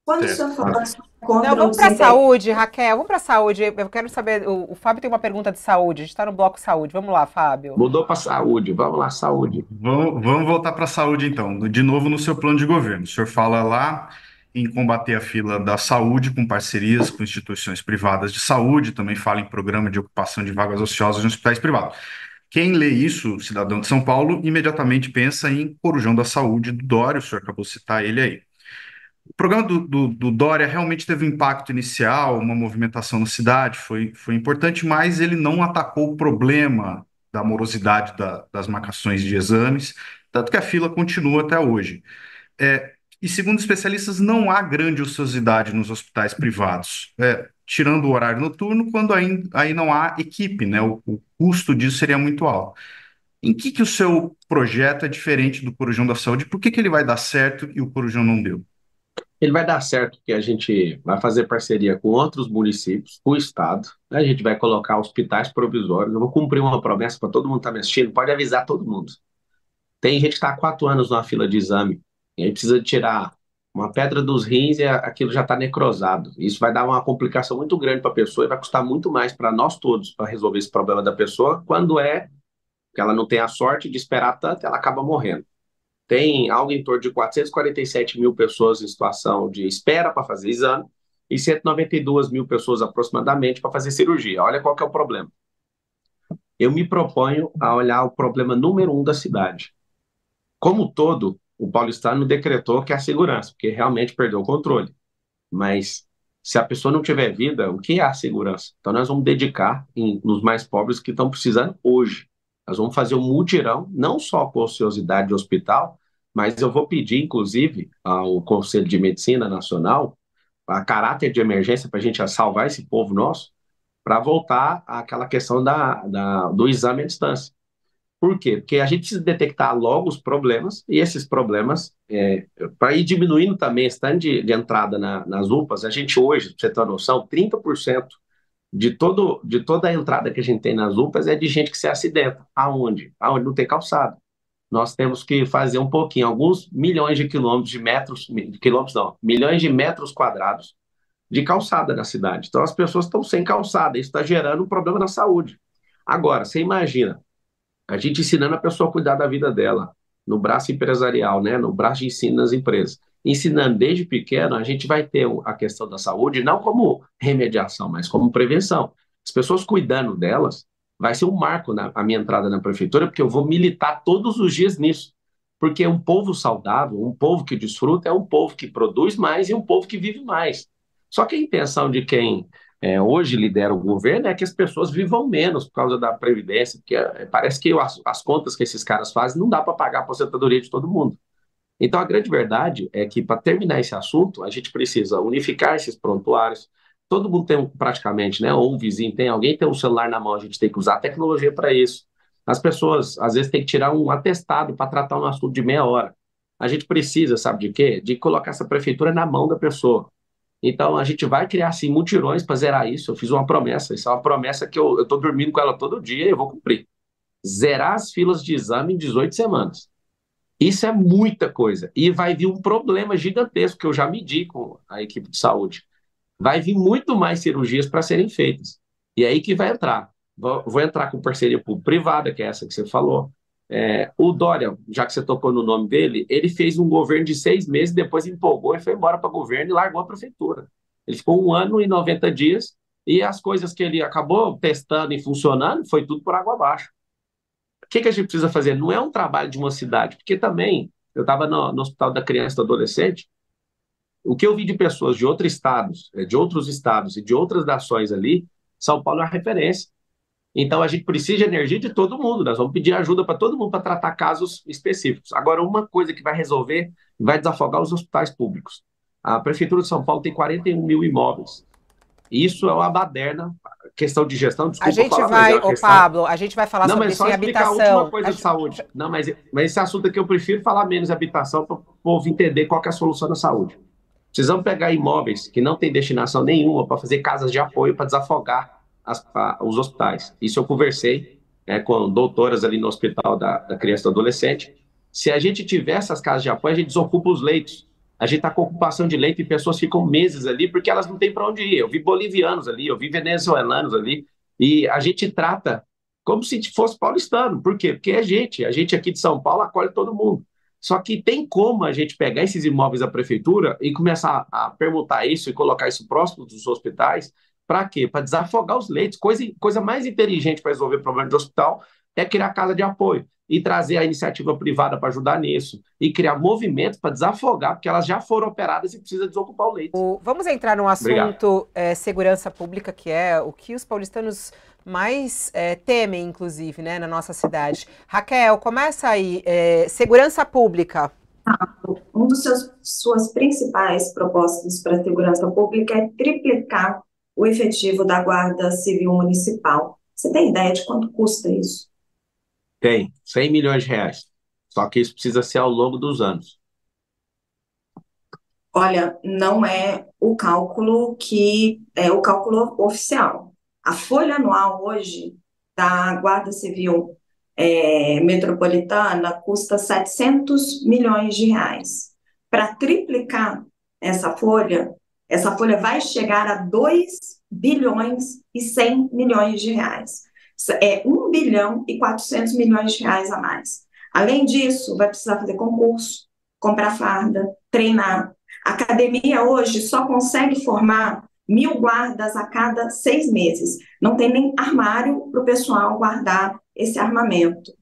Quando o Certo. senhor fala Não, contra o vamos para a desemprego, saúde, Raquel. Vamos para a saúde. Eu quero saber. O Fábio tem uma pergunta de saúde. A gente está no bloco saúde. Vamos lá, Fábio. Mudou para saúde. Vamos lá, saúde. Vamos voltar para a saúde, então. De novo, no seu plano de governo. O senhor fala lá em combater a fila da saúde com parcerias com instituições privadas de saúde, também fala em programa de ocupação de vagas ociosas em hospitais privados. Quem lê isso, cidadão de São Paulo, imediatamente pensa em Corujão da Saúde do Dória, o senhor acabou de citar ele aí. O programa do Dória realmente teve um impacto inicial, uma movimentação na cidade, foi importante, mas ele não atacou o problema da morosidade das marcações de exames, tanto que a fila continua até hoje. E segundo especialistas, não há grande ociosidade nos hospitais privados, tirando o horário noturno, quando aí não há equipe, né? O custo disso seria muito alto. Em que o seu projeto é diferente do Corujão da Saúde? Por que ele vai dar certo e o Corujão não deu? Ele vai dar certo porque a gente vai fazer parceria com outros municípios, com o Estado, né? A gente vai colocar hospitais provisórios. Eu vou cumprir uma promessa para todo mundo que está me assistindo, pode avisar todo mundo. Tem gente que está há 4 anos numa fila de exame, e aí precisa tirar uma pedra dos rins e aquilo já está necrosado. Isso vai dar uma complicação muito grande para a pessoa e vai custar muito mais para nós todos para resolver esse problema da pessoa, quando que ela não tem a sorte de esperar tanto, ela acaba morrendo. Tem algo em torno de 447 mil pessoas em situação de espera para fazer exame e 192 mil pessoas aproximadamente para fazer cirurgia. Olha qual que é o problema. Eu me proponho a olhar o problema número 1 da cidade. Como todo, o paulistano decretou que é a segurança, porque realmente perdeu o controle. Mas se a pessoa não tiver vida, o que é a segurança? Então nós vamos dedicar nos mais pobres que estão precisando hoje. Nós vamos fazer um mutirão, não só com ociosidade de hospital, mas eu vou pedir, inclusive, ao Conselho de Medicina Nacional, a caráter de emergência, para a gente salvar esse povo nosso, para voltar àquela questão do exame à distância. Por quê? Porque a gente precisa detectar logo os problemas, e esses problemas, para ir diminuindo também esse tanto de entrada nas UPAs, a gente hoje, para você ter uma noção, 30% de toda a entrada que a gente tem nas UPAs é de gente que se acidenta. Aonde? Aonde não tem calçada. Nós temos que fazer um pouquinho, alguns milhões de quilômetros não, milhões de metros quadrados de calçada na cidade. Então as pessoas estão sem calçada, isso está gerando um problema na saúde. Agora, você imagina, a gente ensinando a pessoa a cuidar da vida dela, no braço empresarial, né, no braço de ensino nas empresas. Ensinando desde pequeno, a gente vai ter a questão da saúde não como remediação, mas como prevenção. As pessoas cuidando delas, vai ser um marco a minha entrada na prefeitura, porque eu vou militar todos os dias nisso. Porque um povo saudável, um povo que desfruta, é um povo que produz mais e um povo que vive mais. Só que a intenção de quem hoje lidera o governo é que as pessoas vivam menos por causa da Previdência, porque parece que as contas que esses caras fazem não dá para pagar a aposentadoria de todo mundo. Então, a grande verdade é que, para terminar esse assunto, a gente precisa unificar esses prontuários. Todo mundo tem praticamente, né? Ou um vizinho tem, alguém tem um celular na mão, a gente tem que usar a tecnologia para isso. As pessoas, às vezes, têm que tirar um atestado para tratar um assunto de meia hora. A gente precisa, sabe de quê? De colocar essa prefeitura na mão da pessoa. Então, a gente vai criar, assim, mutirões para zerar isso. Eu fiz uma promessa, isso é uma promessa que eu estou dormindo com ela todo dia e eu vou cumprir. Zerar as filas de exame em 18 semanas. Isso é muita coisa. E vai vir um problema gigantesco, que eu já medi com a equipe de saúde. Vai vir muito mais cirurgias para serem feitas. E é aí que vai entrar. Vou entrar com parceria público-privada, que é essa que você falou. O Dória, já que você tocou no nome dele, ele fez um governo de 6 meses, depois empolgou e foi embora para o governo e largou a prefeitura. Ele ficou 1 ano e 90 dias e as coisas que ele acabou testando e funcionando foi tudo por água abaixo. O que a gente precisa fazer? Não é um trabalho de uma cidade, porque também, eu estava no Hospital da Criança e do Adolescente, o que eu vi de pessoas de outros estados e de outras nações ali, São Paulo é uma referência. Então, a gente precisa de energia de todo mundo. Nós vamos pedir ajuda para todo mundo para tratar casos específicos. Agora, uma coisa que vai resolver, vai desafogar os hospitais públicos. A Prefeitura de São Paulo tem 41 mil imóveis. Isso é uma baderna, questão de gestão, A desculpa gente falar, mas é vai, uma ô questão... Pablo, a gente vai falar Não, sobre mas isso só em explicar a última habitação. coisa de saúde. Não, mas esse assunto aqui eu prefiro falar menos de habitação para o povo entender qual que é a solução da saúde. Precisamos pegar imóveis que não têm destinação nenhuma para fazer casas de apoio para desafogar os hospitais. Isso eu conversei, né, com doutoras ali no Hospital da Criança e do Adolescente. Se a gente tiver essas casas de apoio, a gente desocupa os leitos. A gente está com ocupação de leito e pessoas ficam meses ali porque elas não têm para onde ir. Eu vi bolivianos ali, eu vi venezuelanos ali, e a gente trata como se fosse paulistano. Por quê? Porque a gente aqui de São Paulo acolhe todo mundo. Só que tem como a gente pegar esses imóveis da prefeitura e começar a permutar isso e colocar isso próximo dos hospitais. Para quê? Para desafogar os leitos. Coisa mais inteligente para resolver o problema de hospital é criar casa de apoio e trazer a iniciativa privada para ajudar nisso e criar movimentos para desafogar, porque elas já foram operadas e precisa desocupar o leito. Vamos entrar num Obrigado. assunto segurança pública, que é o que os paulistanos mais temem, inclusive, né, na nossa cidade. Raquel, começa aí. Segurança pública. Um dos suas principais propostas para a segurança pública é triplicar o efetivo da Guarda Civil Municipal. Você tem ideia de quanto custa isso? Tem, 100 milhões de reais. Só que isso precisa ser ao longo dos anos. Olha, não é o cálculo que é o cálculo oficial. A folha anual hoje da Guarda Civil Metropolitana custa 700 milhões de reais. Para triplicar essa folha vai chegar a 2 bilhões e 100 milhões de reais. É 1 bilhão e 400 milhões de reais a mais. Além disso, vai precisar fazer concurso, comprar farda, treinar. A academia hoje só consegue formar 1.000 guardas a cada 6 meses. Não tem nem armário para o pessoal guardar esse armamento.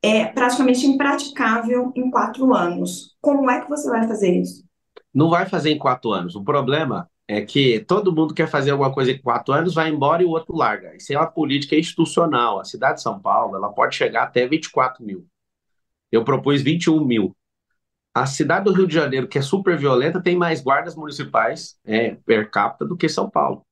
É praticamente impraticável em 4 anos. Como é que você vai fazer isso? Não vai fazer em 4 anos. O problema é que todo mundo quer fazer alguma coisa em 4 anos, vai embora e o outro larga. Isso é uma política institucional. A cidade de São Paulo, ela pode chegar até 24 mil. Eu propus 21 mil. A cidade do Rio de Janeiro, que é super violenta, tem mais guardas municipais per capita do que São Paulo.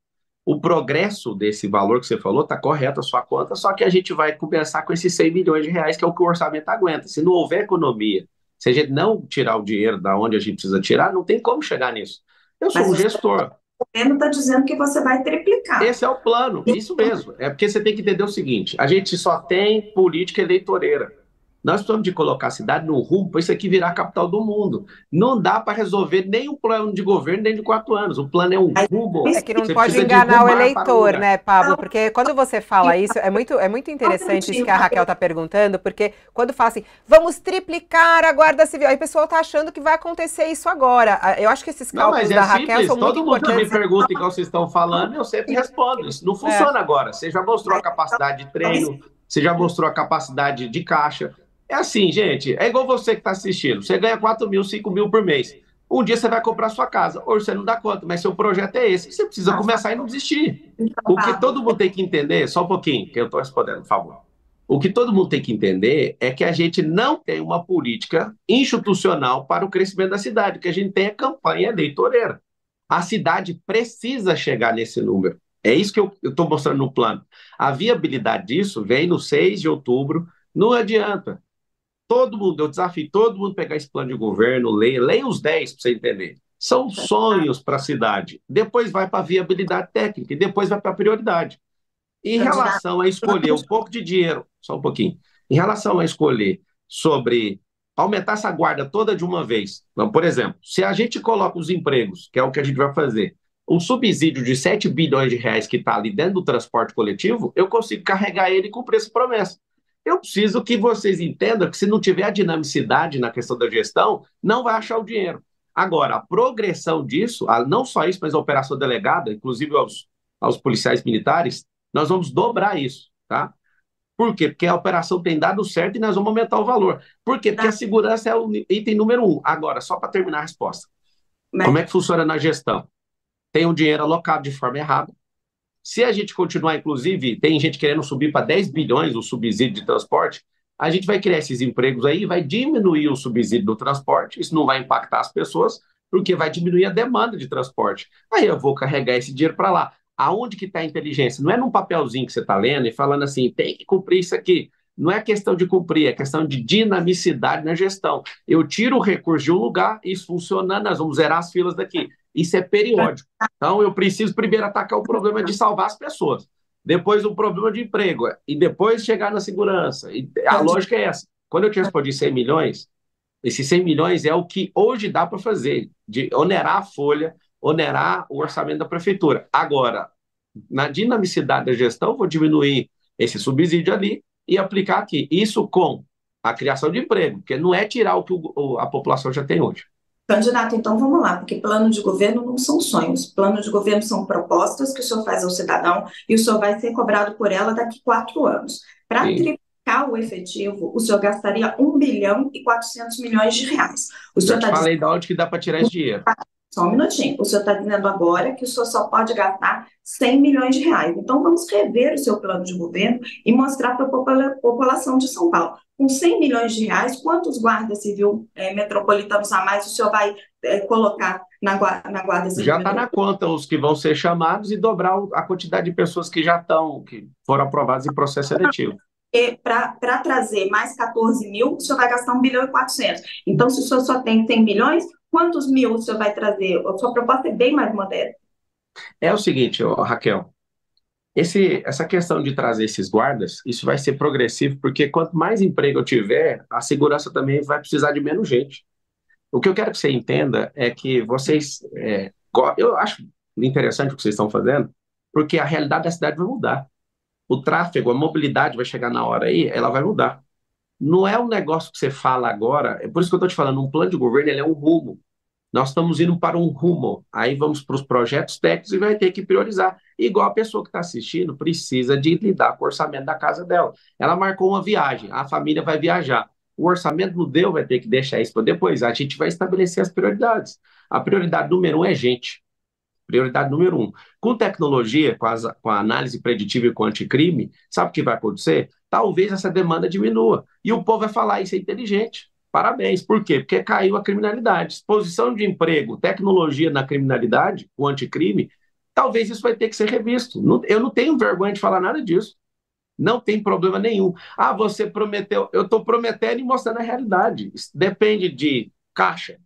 O progresso desse valor que você falou está correto a sua conta, só que a gente vai começar com esses 100 milhões de reais, que é o que o orçamento aguenta. Se não houver economia, se a gente não tirar o dinheiro da onde a gente precisa tirar, não tem como chegar nisso. Eu sou um gestor. O governo está dizendo que você vai triplicar. Esse é o plano, isso mesmo. É porque você tem que entender o seguinte: a gente só tem política eleitoreira. Nós precisamos de colocar a cidade no rumo para isso aqui virar a capital do mundo. Não dá para resolver nem um plano de governo nem de 4 anos. O plano é um rumo. É que não Você pode precisa de enganar o rumar para um eleitor, lugar. né, Pablo? Porque quando você fala isso, é muito interessante isso que a Raquel está perguntando, porque quando fala assim, vamos triplicar a Guarda Civil, aí o pessoal está achando que vai acontecer isso agora. Eu acho que esses Não, cálculos mas da é Raquel simples. são muito Todo mundo que me importantes. pergunta igual vocês estão falando, eu sempre respondo. Isso não funciona agora. Você já mostrou a capacidade de treino, você já mostrou a capacidade de caixa. É assim, gente, é igual você que está assistindo. Você ganha 4 mil, 5 mil por mês. Um dia você vai comprar sua casa. Hoje você não dá conta, mas seu projeto é esse. Você precisa começar e não desistir. O que todo mundo tem que entender, só um pouquinho, que eu estou respondendo, por favor. O que todo mundo tem que entender é que a gente não tem uma política institucional para o crescimento da cidade, que a gente tem a campanha eleitoreira. A cidade precisa chegar nesse número. É isso que eu estou mostrando no plano. A viabilidade disso vem no 6 de outubro. Não adianta. Todo mundo, eu desafio todo mundo a pegar esse plano de governo, leia os 10 para você entender. São sonhos para a cidade. Depois vai para a viabilidade técnica e depois vai para a prioridade. Em relação a escolher um pouco de dinheiro, só um pouquinho, em relação a escolher sobre aumentar essa guarda toda de uma vez. Então, por exemplo, se a gente coloca os empregos, que é o que a gente vai fazer, o subsídio de 7 bilhões de reais que está ali dentro do transporte coletivo, eu consigo carregar ele com preço e promessa. Eu preciso que vocês entendam que se não tiver a dinamicidade na questão da gestão, não vai achar o dinheiro. Agora, a progressão disso, não só isso, mas a operação delegada, inclusive aos policiais militares, nós vamos dobrar isso, tá? Por quê? Porque a operação tem dado certo e nós vamos aumentar o valor. Por quê? Porque a segurança é o item número 1. Agora, só para terminar a resposta. Como é que funciona na gestão? Tem um dinheiro alocado de forma errada. Se a gente continuar, inclusive, tem gente querendo subir para 10 bilhões o subsídio de transporte, a gente vai criar esses empregos aí, vai diminuir o subsídio do transporte, isso não vai impactar as pessoas, porque vai diminuir a demanda de transporte. Aí eu vou carregar esse dinheiro para lá. Aonde que está a inteligência? Não é num papelzinho que você está lendo e falando assim, tem que cumprir isso aqui. Não é questão de cumprir, é questão de dinamicidade na gestão. Eu tiro o recurso de um lugar, isso funcionando, nós vamos zerar as filas daqui. Isso é periódico. Então, eu preciso primeiro atacar o problema de salvar as pessoas, depois o problema de emprego, e depois chegar na segurança. E a lógica é essa. Quando eu te respondi 100 milhões, esses 100 milhões é o que hoje dá para fazer, de onerar a folha, onerar o orçamento da prefeitura. Agora, na dinamicidade da gestão, vou diminuir esse subsídio ali e aplicar aqui. Isso com a criação de emprego, porque não é tirar o que a população já tem hoje. Candidato, então vamos lá, porque plano de governo não são sonhos, plano de governo são propostas que o senhor faz ao cidadão e o senhor vai ser cobrado por ela daqui a 4 anos. Para triplicar o efetivo, o senhor gastaria 1 bilhão e 400 milhões de reais. O senhor já te falei de onde que dá para tirar esse dinheiro. Só um minutinho. O senhor está dizendo agora que o senhor só pode gastar 100 milhões de reais. Então, vamos rever o seu plano de governo e mostrar para a população de São Paulo. Com 100 milhões de reais, quantos guardas civil metropolitanos a mais o senhor vai colocar na Guarda Civil? Já está na conta os que vão ser chamados e dobrar a quantidade de pessoas que já estão, que foram aprovadas em processo seletivo. Para trazer mais 14 mil, o senhor vai gastar 1 bilhão e 400. Então, se o senhor só tem 100 milhões, quantos mil o senhor vai trazer? A sua proposta é bem mais modesta. É o seguinte, Raquel, essa questão de trazer esses guardas, isso vai ser progressivo, porque quanto mais emprego eu tiver, a segurança também vai precisar de menos gente. O que eu quero que você entenda é que vocês... eu acho interessante o que vocês estão fazendo, porque a realidade da cidade vai mudar. O tráfego, a mobilidade vai chegar na hora aí, ela vai mudar. Não é um negócio que você fala agora, é por isso que eu estou te falando, um plano de governo ele é um rumo. Nós estamos indo para um rumo, aí vamos para os projetos técnicos e vai ter que priorizar. Igual a pessoa que está assistindo precisa de lidar com o orçamento da casa dela. Ela marcou uma viagem, a família vai viajar. O orçamento não deu, vai ter que deixar isso para depois. A gente vai estabelecer as prioridades. A prioridade número 1 é gente. Prioridade número 1. Com tecnologia, com a análise preditiva e com anticrime, sabe o que vai acontecer? Talvez essa demanda diminua. E o povo vai falar, isso é inteligente. Parabéns. Por quê? Porque caiu a criminalidade. Exposição de emprego, tecnologia na criminalidade, o anticrime, talvez isso vai ter que ser revisto. Eu não tenho vergonha de falar nada disso. Não tem problema nenhum. Ah, você prometeu. Eu estou prometendo e mostrando a realidade. Isso depende de caixa.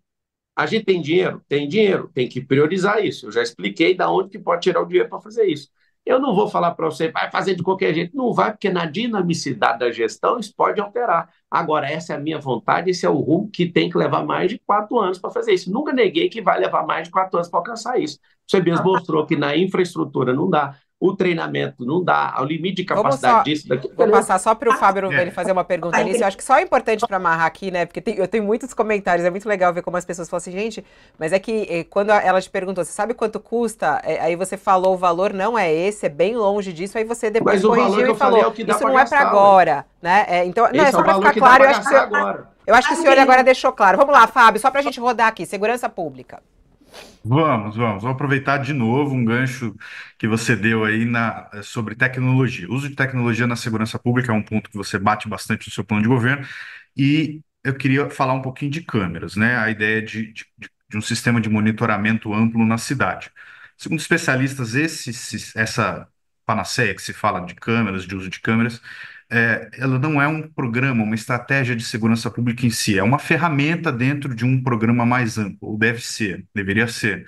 A gente tem dinheiro? Tem dinheiro. Tem que priorizar isso. Eu já expliquei de onde que pode tirar o dinheiro para fazer isso. Eu não vou falar para você, vai fazer de qualquer jeito. Não vai, porque na dinamicidade da gestão isso pode alterar. Agora, essa é a minha vontade, esse é o rumo que tem que levar mais de 4 anos para fazer isso. Nunca neguei que vai levar mais de 4 anos para alcançar isso. Você mesmo mostrou que na infraestrutura não dá, o treinamento não dá, o limite de capacidade disso, daqui. Vou passar só para o Fábio ele fazer uma pergunta ali. Eu acho que só é importante para amarrar aqui, né? Porque eu tenho muitos comentários, é muito legal ver como as pessoas falam assim, gente, mas é que quando ela te perguntou, você sabe quanto custa? Aí você falou o valor não é esse, é bem longe disso, aí você depois corrigiu e falou, isso não é para agora, né? Então, não, é só para ficar claro, eu acho que o senhor agora deixou claro. Vamos lá, Fábio, só para a gente rodar aqui, segurança pública. Vamos aproveitar de novo um gancho que você deu aí sobre tecnologia. O uso de tecnologia na segurança pública é um ponto que você bate bastante no seu plano de governo, e eu queria falar um pouquinho de câmeras, né? A ideia de um sistema de monitoramento amplo na cidade. Segundo especialistas, essa panaceia que se fala de câmeras, de uso de câmeras, ela não é um programa, uma estratégia de segurança pública em si, é uma ferramenta dentro de um programa mais amplo, ou deveria ser.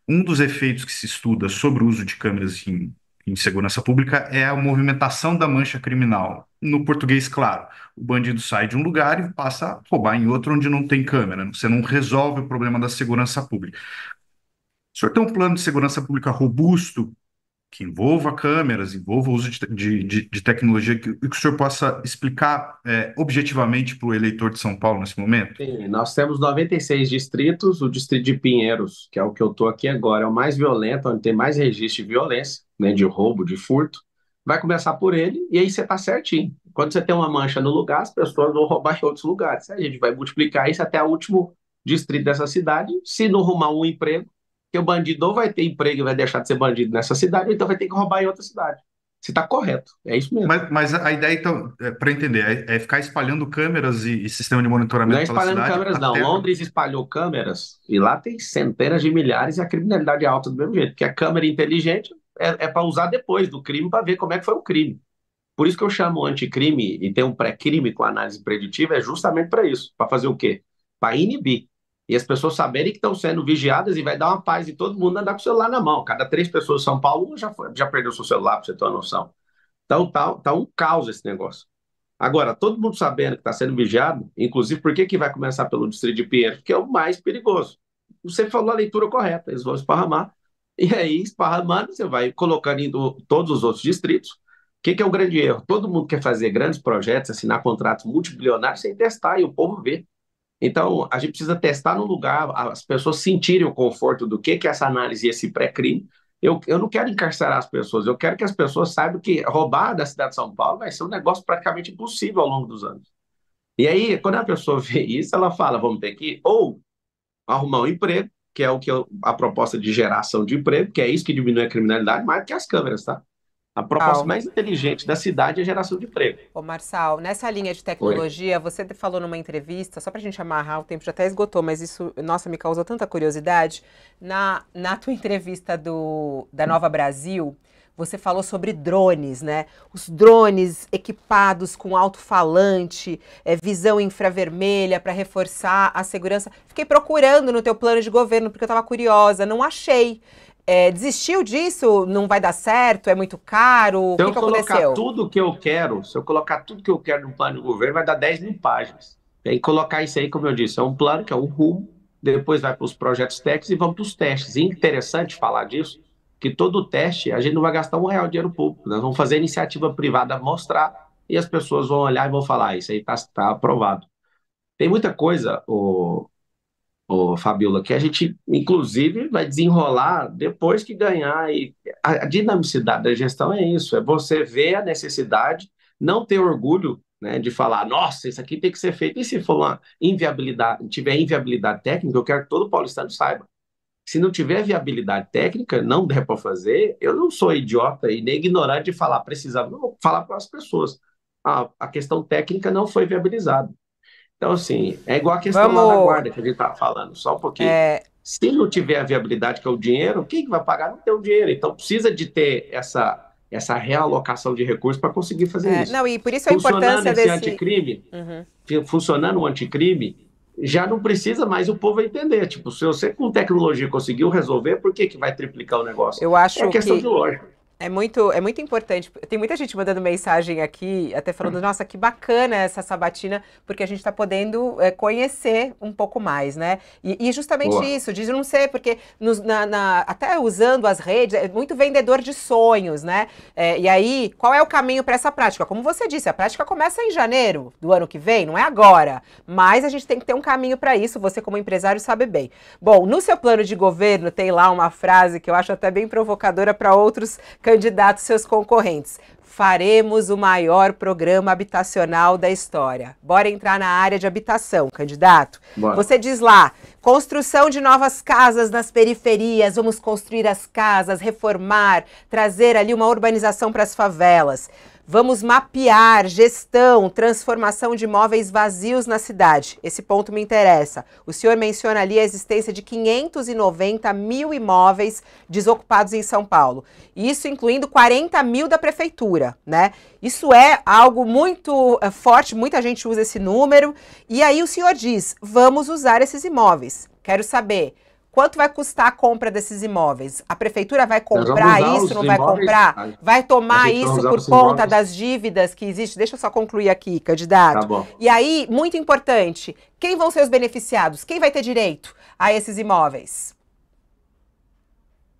Um dos efeitos que se estuda sobre o uso de câmeras em segurança pública é a movimentação da mancha criminal. No português, claro, o bandido sai de um lugar e passa a roubar em outro onde não tem câmera. Você não resolve o problema da segurança pública. O senhor tem um plano de segurança pública robusto, que envolva câmeras, envolva o uso de tecnologia, que o senhor possa explicar objetivamente para o eleitor de São Paulo nesse momento? Sim, nós temos 96 distritos, o distrito de Pinheiros, que é o que eu estou aqui agora, é o mais violento, onde tem mais registro de violência, né, de roubo, de furto. Vai começar por ele, e aí você está certinho. Quando você tem uma mancha no lugar, as pessoas vão roubar em outros lugares. A gente vai multiplicar isso até o último distrito dessa cidade. Se não arrumar um emprego, que o bandido ou vai ter emprego e vai deixar de ser bandido nessa cidade, ou então vai ter que roubar em outra cidade. se está correto. É isso mesmo. Mas a ideia, então, para entender, é ficar espalhando câmeras e sistema de Não é monitoramento pela espalhando cidade câmeras, não. até. Londres espalhou câmeras e lá tem centenas de milhares e a criminalidade é alta do mesmo jeito. Porque a câmera inteligente é para usar depois do crime para ver como é que foi o crime. Por isso que eu chamo o anticrime e tem um pré-crime com análise preditiva, é justamente para isso. Para fazer o quê? Para inibir. E as pessoas saberem que estão sendo vigiadas e vai dar uma paz e todo mundo andar com o celular na mão. Cada 3 pessoas em São Paulo, uma já perdeu seu celular, para você ter uma noção. Então tá um caos esse negócio. Agora, todo mundo sabendo que está sendo vigiado, inclusive, por que vai começar pelo Distrito de Pinheiros? Porque é o mais perigoso. Você falou a leitura correta, eles vão esparramar, e aí, esparramando, você vai colocando em todos os outros distritos. O que é o grande erro? Todo mundo quer fazer grandes projetos, assinar contratos multibilionários sem testar, e o povo vê. Então, a gente precisa testar no lugar, as pessoas sentirem o conforto do que é essa análise e esse pré-crime. Eu não quero encarcerar as pessoas, eu quero que as pessoas saibam que roubar da cidade de São Paulo vai ser um negócio praticamente impossível ao longo dos anos. E aí, quando a pessoa vê isso, ela fala, vamos ter que ou arrumar um emprego, que é a proposta de geração de emprego, que é isso que diminui a criminalidade, mais do que as câmeras, tá? A proposta Marçal, mais inteligente da cidade é a geração de emprego. ô Marçal, nessa linha de Oi. tecnologia, você falou numa entrevista, só pra gente amarrar, o tempo já até esgotou, mas isso, nossa, me causou tanta curiosidade. Na tua entrevista da Nova Brasil, você falou sobre drones, né? Os drones equipados com alto-falante, visão infravermelha para reforçar a segurança. Fiquei procurando no teu plano de governo porque eu estava curiosa, não achei. Desistiu disso? Não vai dar certo? É muito caro? O Se que eu que colocar aconteceu? tudo que eu quero, se eu colocar tudo que eu quero no plano de governo, vai dar 10.000 páginas. Tem que colocar isso aí, como eu disse, é um plano que é um rumo, depois vai para os projetos técnicos e vamos para os testes. E interessante falar disso, que todo teste a gente não vai gastar R$ 1 de dinheiro público. Nós vamos fazer a iniciativa privada mostrar e as pessoas vão olhar e vão falar, isso aí está aprovado. Tem muita coisa, Fabiola, que a gente, inclusive, vai desenrolar depois que ganhar. E a dinamicidade da gestão é isso, é você ver a necessidade, não ter orgulho, né, de falar, nossa, isso aqui tem que ser feito. E se for uma inviabilidade, tiver inviabilidade técnica, eu quero que todo paulistano saiba. Se não tiver viabilidade técnica, não der para fazer, eu não sou idiota e nem ignorante de falar, precisava, não vou falar para as pessoas. A questão técnica não foi viabilizada. Então, assim, é igual a questão lá da Vamos. guarda que a gente estava falando, só um pouquinho. Se não tiver a viabilidade, que é o dinheiro, quem que vai pagar? Não tem o dinheiro. Então, precisa de ter essa realocação de recursos para conseguir fazer isso. Não, e por isso a Funcionando importância esse desse. anticrime, Uhum. funcionando o anticrime, já não precisa mais o povo entender. Tipo, se você com tecnologia conseguiu resolver, por que vai triplicar o negócio? Eu É acho questão de que lógica. é muito importante. Tem muita gente mandando mensagem aqui, até falando, nossa, que bacana essa sabatina, porque a gente está podendo conhecer um pouco mais, né? E justamente Boa. isso, de não ser, porque até usando as redes, é muito vendedor de sonhos, né? E aí, qual é o caminho para essa prática? Como você disse, a prática começa em janeiro do ano que vem, não é agora. Mas a gente tem que ter um caminho para isso, você como empresário sabe bem. Bom, no seu plano de governo tem lá uma frase que eu acho até bem provocadora para outros candidatos, seus concorrentes. Faremos o maior programa habitacional da história. Bora entrar na área de habitação, candidato. Bora. Você diz lá, construção de novas casas nas periferias, vamos construir as casas, reformar, trazer ali uma urbanização para as favelas. Vamos mapear, gestão, transformação de imóveis vazios na cidade. Esse ponto me interessa. O senhor menciona ali a existência de 590 mil imóveis desocupados em São Paulo. Isso incluindo 40 mil da prefeitura, né? Isso é algo muito forte, muita gente usa esse número. E aí o senhor diz, vamos usar esses imóveis. Quero saber, quanto vai custar a compra desses imóveis? A prefeitura vai comprar isso, não vai comprar? Vai tomar isso por conta das dívidas que existem? Deixa eu só concluir aqui, candidato. Tá bom. E aí, muito importante, quem vão ser os beneficiados? Quem vai ter direito a esses imóveis?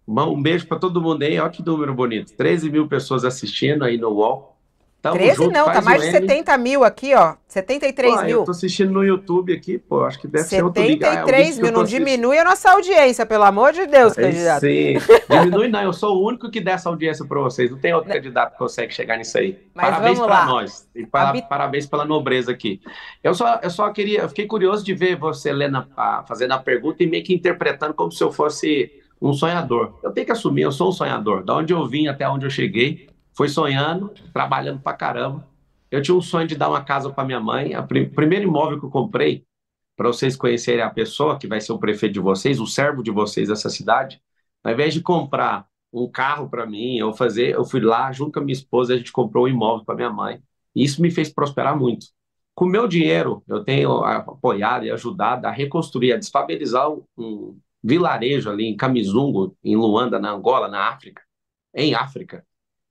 Um beijo para todo mundo aí, olha que número bonito. 13 mil pessoas assistindo aí no UOL. Tamo 13 junto, não, tá faz mais o de M. 70 mil aqui, ó. 73 mil. Eu tô assistindo no YouTube aqui, pô, acho que deve ser outro ligar. 73 mil, não diminui a nossa audiência, pelo amor de Deus, candidato. Sim, diminui não, eu sou o único que dá essa audiência para vocês, não tem outro candidato que consegue chegar nisso aí. Mas parabéns vamos para lá. nós, e parabéns pela nobreza aqui. Eu fiquei curioso de ver você fazendo a pergunta e meio que interpretando como se eu fosse um sonhador. Eu tenho que assumir, eu sou um sonhador, da onde eu vim até onde eu cheguei, Fui sonhando, trabalhando pra caramba. Eu tinha um sonho de dar uma casa para minha mãe. O primeiro imóvel que eu comprei, para vocês conhecerem a pessoa que vai ser o prefeito de vocês, o servo de vocês dessa cidade, ao invés de comprar um carro para mim, eu fui lá junto com a minha esposa, a gente comprou um imóvel para minha mãe. E isso me fez prosperar muito. Com o meu dinheiro, eu tenho apoiado e ajudado a reconstruir, a desfabelizar um vilarejo ali em Kamizungo, em Luanda, na Angola, na África, em África.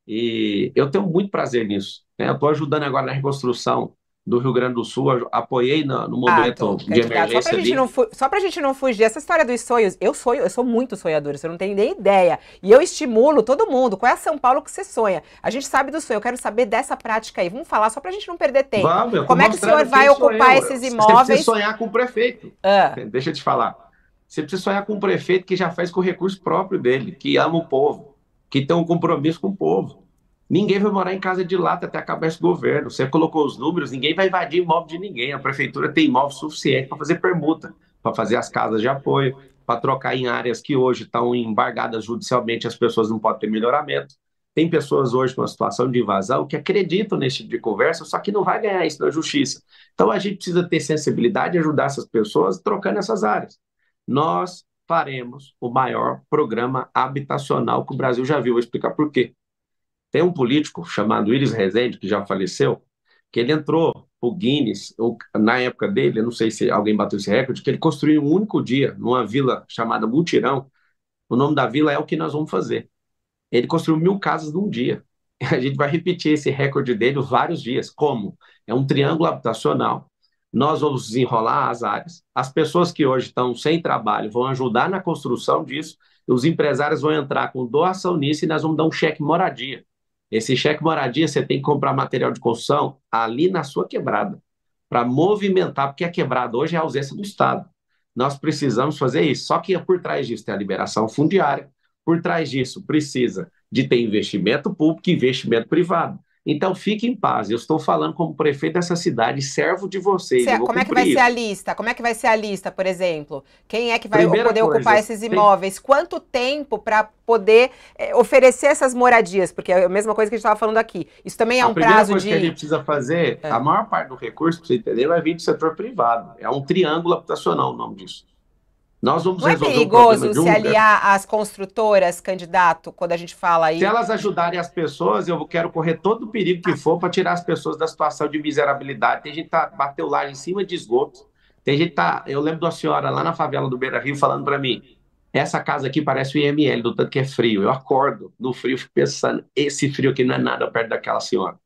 E eu tenho muito prazer nisso, né? Eu estou ajudando agora na reconstrução do Rio Grande do Sul, apoiei no momento de Candidato, emergência ali. só pra gente não fugir, essa história dos sonhos, eu sou muito sonhadora, você não tem nem ideia. E eu estimulo todo mundo. Qual é a São Paulo que você sonha? A gente sabe do sonho, eu quero saber dessa prática aí. Vamos falar só pra gente não perder tempo. Vamos, eu tô Como é que o senhor mostrando vai quem sou ocupar eu. esses Você precisa imóveis? sonhar com o prefeito. Ah, Deixa eu te falar. Você precisa sonhar com um prefeito que já faz com o recurso próprio dele, que ama o povo, que tem um compromisso com o povo. Ninguém vai morar em casa de lata até acabar esse governo. Você colocou os números, ninguém vai invadir imóvel de ninguém. A prefeitura tem imóvel suficiente para fazer permuta, para fazer as casas de apoio, para trocar em áreas que hoje estão embargadas judicialmente, as pessoas não podem ter melhoramento. Tem pessoas hoje com uma situação de invasão que acreditam nesse tipo de conversa, só que não vai ganhar isso na justiça. Então a gente precisa ter sensibilidade e ajudar essas pessoas trocando essas áreas. Nós faremos o maior programa habitacional que o Brasil já viu. Vou explicar por quê. Tem um político chamado Iris Rezende, que já faleceu, que ele entrou o Guinness, na época dele, eu não sei se alguém bateu esse recorde, que ele construiu um único dia, numa vila chamada Mutirão. O nome da vila é o que nós vamos fazer. Ele construiu 1.000 casas num dia. A gente vai repetir esse recorde dele vários dias. Como? É um triângulo habitacional. Nós vamos desenrolar as áreas. As pessoas que hoje estão sem trabalho vão ajudar na construção disso. Os empresários vão entrar com doação nisso e nós vamos dar um cheque moradia. Esse cheque moradia você tem que comprar material de construção ali na sua quebrada, para movimentar, porque a quebrada hoje é a ausência do Estado. Nós precisamos fazer isso. Só que por trás disso tem a liberação fundiária, por trás disso precisa de ter investimento público e investimento privado. Então fique em paz. Eu estou falando como prefeito dessa cidade, servo de vocês. Eu vou como é que vai cumprir ser a isso. lista? Como é que vai ser a lista, por exemplo? Quem é que vai Primeira poder coisa, ocupar esses tem imóveis? Quanto tempo para poder oferecer essas moradias? Porque é a mesma coisa que a gente estava falando aqui. Isso também é A um primeira prazo coisa que a gente de. precisa fazer, a Ah. maior parte do recurso, para você entender, vai vir do setor privado. É um triângulo habitacional o nome disso. Nós vamos Não é resolver o problema perigoso de se um lugar. aliar às construtoras, candidato, quando a gente fala Se aí? elas ajudarem as pessoas, eu quero correr todo o perigo que for para tirar as pessoas da situação de miserabilidade. Tem gente que bateu lá em cima de esgoto. Tem gente que tá. Eu lembro de uma senhora lá na favela do Beira Rio falando para mim: essa casa aqui parece o IML, do tanto que é frio. Eu acordo no frio, fico pensando: esse frio aqui não é nada perto daquela senhora.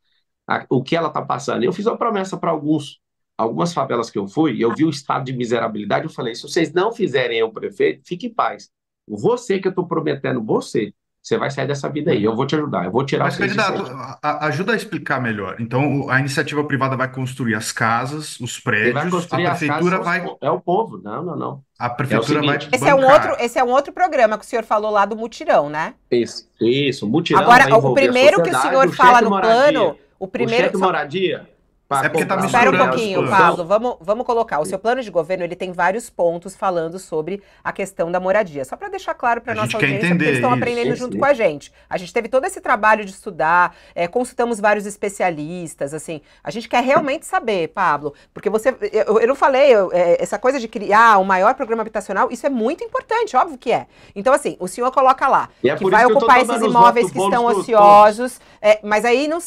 O que ela está passando? Eu fiz uma promessa para algumas favelas que eu fui, e eu vi o estado de miserabilidade. Eu falei: se vocês não fizerem eu prefeito, fique em paz. Você que eu estou prometendo, você vai sair dessa vida aí. Eu vou te ajudar. Eu vou tirar Mas, vocês disso aí. candidato, ajuda a explicar melhor. Então, a iniciativa privada vai construir as casas, os Quem vai prédios, construir as casas vai, é o povo. Não, não, não. a É o prefeitura vai seguinte. bancar. Esse é um outro programa que o senhor falou lá do mutirão, né? Isso. O mutirão vai Agora, o envolver a primeiro que o sociedade, senhor o fala cheque no moradia. plano, o O primeiro. cheque moradia para É porque tá comprar Espera um misturando material de os pouquinho, planos. Pablo. Vamos colocar. O seu plano de governo ele tem vários pontos falando sobre a questão da moradia. Só para deixar claro para A nossa gente quer audiência, porque eles entender estão isso. aprendendo junto com a gente. A gente teve todo esse trabalho de estudar, consultamos vários especialistas, assim. A gente quer realmente saber, Pablo, porque eu não falei, essa coisa de criar o maior programa habitacional, isso é muito importante, óbvio que é. Então, assim, o senhor coloca lá E é que por vai isso que eu tô ocupar tomando esses os imóveis votos que do estão bônus ociosos, mas aí não,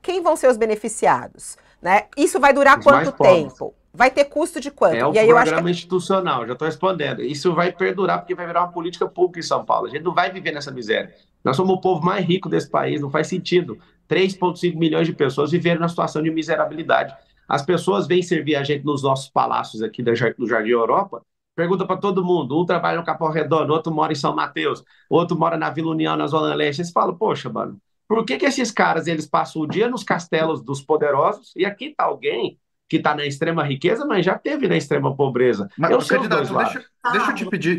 quem vão ser os beneficiados? Né? Isso vai durar Os mais quanto pobres. tempo? Vai ter custo de quanto? É o E aí eu acho que programa institucional, já estou respondendo. Isso vai perdurar porque vai virar uma política pública em São Paulo. A gente não vai viver nessa miséria. Nós somos o povo mais rico desse país, não faz sentido. 3,5 milhões de pessoas viveram na situação de miserabilidade. As pessoas vêm servir a gente nos nossos palácios aqui do Jardim Europa, pergunta para todo mundo. Um trabalha no Capão Redondo, outro mora em São Mateus, outro mora na Vila União, na Zona Leste. Eles falam, poxa, mano, por que esses caras eles passam o dia nos castelos dos poderosos e aqui está alguém que está na extrema riqueza, mas já teve na extrema pobreza. Mas, Eu sei os dois candidato, lados.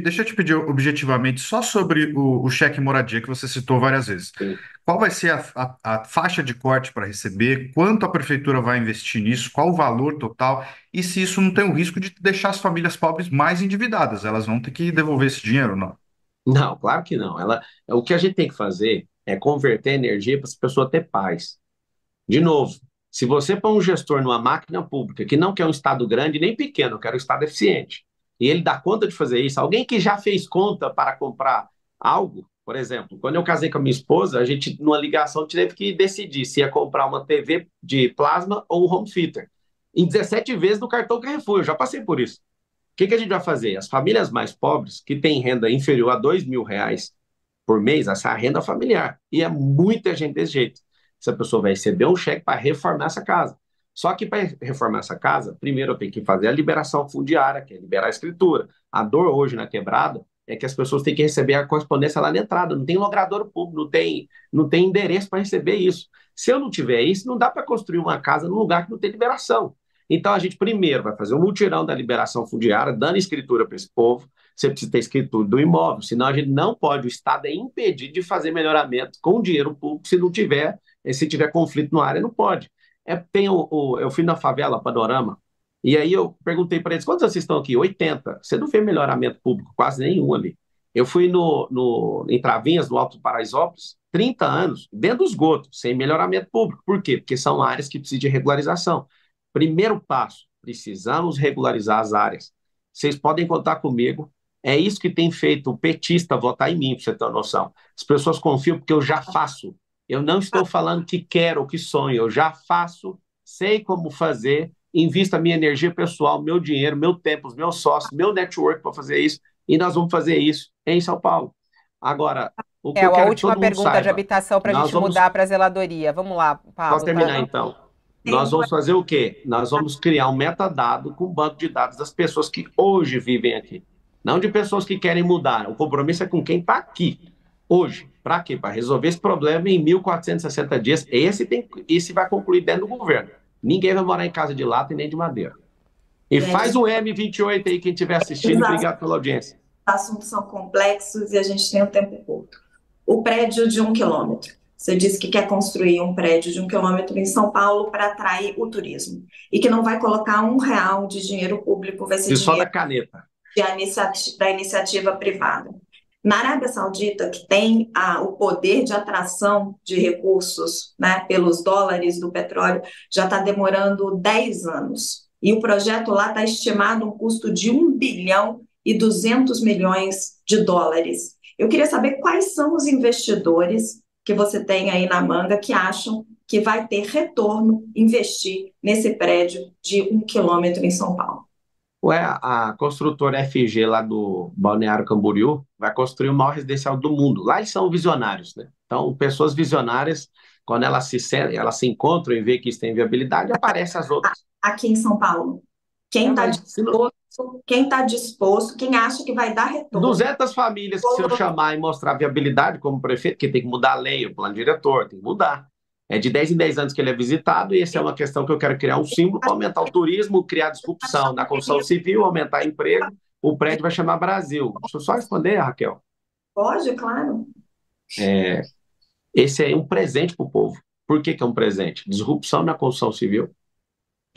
deixa eu te pedir objetivamente só sobre o cheque moradia que você citou várias vezes. Sim. Qual vai ser a faixa de corte para receber? Quanto a prefeitura vai investir nisso? Qual o valor total? E se isso não tem o risco de deixar as famílias pobres mais endividadas? Elas vão ter que devolver esse dinheiro, não? Não, claro que não. O que a gente tem que fazer é converter energia para essa pessoa ter paz. De novo, se você põe um gestor numa máquina pública que não quer um Estado grande nem pequeno, quer um Estado eficiente, e ele dá conta de fazer isso, alguém que já fez conta para comprar algo, por exemplo, quando eu casei com a minha esposa, a gente, numa ligação, teve que decidir se ia comprar uma TV de plasma ou um home theater. Em 17 vezes no cartão Carrefour, eu já passei por isso. O que a gente vai fazer? As famílias mais pobres, que têm renda inferior a R$ 2.000 por mês, essa é a renda familiar. E é muita gente desse jeito. Essa pessoa vai receber um cheque para reformar essa casa. Só que para reformar essa casa, primeiro eu tenho que fazer a liberação fundiária, que é liberar a escritura. A dor hoje na quebrada é que as pessoas têm que receber a correspondência lá na entrada. Não tem logrador público, não tem endereço para receber isso. Se eu não tiver isso, não dá para construir uma casa num lugar que não tem liberação. Então, a gente primeiro vai fazer um mutirão da liberação fundiária, dando escritura para esse povo. Você precisa ter escritura do imóvel, senão a gente não pode, o Estado é impedido de fazer melhoramento com dinheiro público se tiver conflito na área, não pode. Eu fui na favela Panorama, e aí eu perguntei para eles, quantos vocês estão aqui? 80. Você não vê melhoramento público, quase nenhum ali. Eu fui em Travinhas, no Alto do Paraisópolis, 30 anos, dentro do esgoto, sem melhoramento público. Por quê? Porque são áreas que precisam de regularização. Primeiro passo, precisamos regularizar as áreas. Vocês podem contar comigo. É isso que tem feito o petista votar em mim, para você ter uma noção. As pessoas confiam porque eu já faço. Eu não estou falando que quero ou que sonho, eu já faço, sei como fazer, invisto a minha energia pessoal, meu dinheiro, meu tempo, os meus sócios, meu network para fazer isso, e nós vamos fazer isso em São Paulo. Agora, o que eu A quero que última todo mundo pergunta de saiba, habitação para a gente mudar para a zeladoria. Vamos lá, posso Pablo. terminar então? Nós vamos fazer o quê? Nós vamos criar um metadado com um banco de dados das pessoas que hoje vivem aqui. Não de pessoas que querem mudar. O compromisso é com quem está aqui, hoje. Para quê? Para resolver esse problema em 1.460 dias. Esse vai concluir dentro do governo. Ninguém vai morar em casa de lata e nem de madeira. E faz o M28 aí, quem estiver assistindo. Obrigado pela audiência. Os assuntos são complexos e a gente tem um tempo curto. O prédio de 1 quilômetro. Você disse que quer construir um prédio de 1 quilômetro em São Paulo para atrair o turismo. E que não vai colocar R$ 1 de dinheiro público, vai ser só da dinheiro caneta. da iniciativa privada. Na Arábia Saudita, que tem o poder de atração de recursos, né, pelos dólares do petróleo, já está demorando 10 anos. E o projeto lá está estimado um custo de US$ 1,2 bilhão. Eu queria saber quais são os investidores que você tem aí na manga que acham que vai ter retorno investir nesse prédio de 1 quilômetro em São Paulo. A construtora FG lá do Balneário Camboriú vai construir o maior residencial do mundo. Lá eles são visionários, né? Então, pessoas visionárias, quando elas se encontram e veem que isso tem viabilidade, aparecem as outras. Aqui em São Paulo, quem está disposto, quem acha que vai dar retorno? 200 famílias que se eu chamar e mostrar viabilidade como prefeito, que tem que mudar a lei, o plano diretor, tem que mudar. É de 10 em 10 anos que ele é visitado, e essa é uma questão que eu quero criar um símbolo para aumentar o turismo, criar disrupção na construção civil, aumentar emprego. O prédio vai chamar Brasil. Deixa eu só responder, Raquel. Pode, claro. Esse é um presente para o povo. Por que é um presente? Disrupção na construção civil,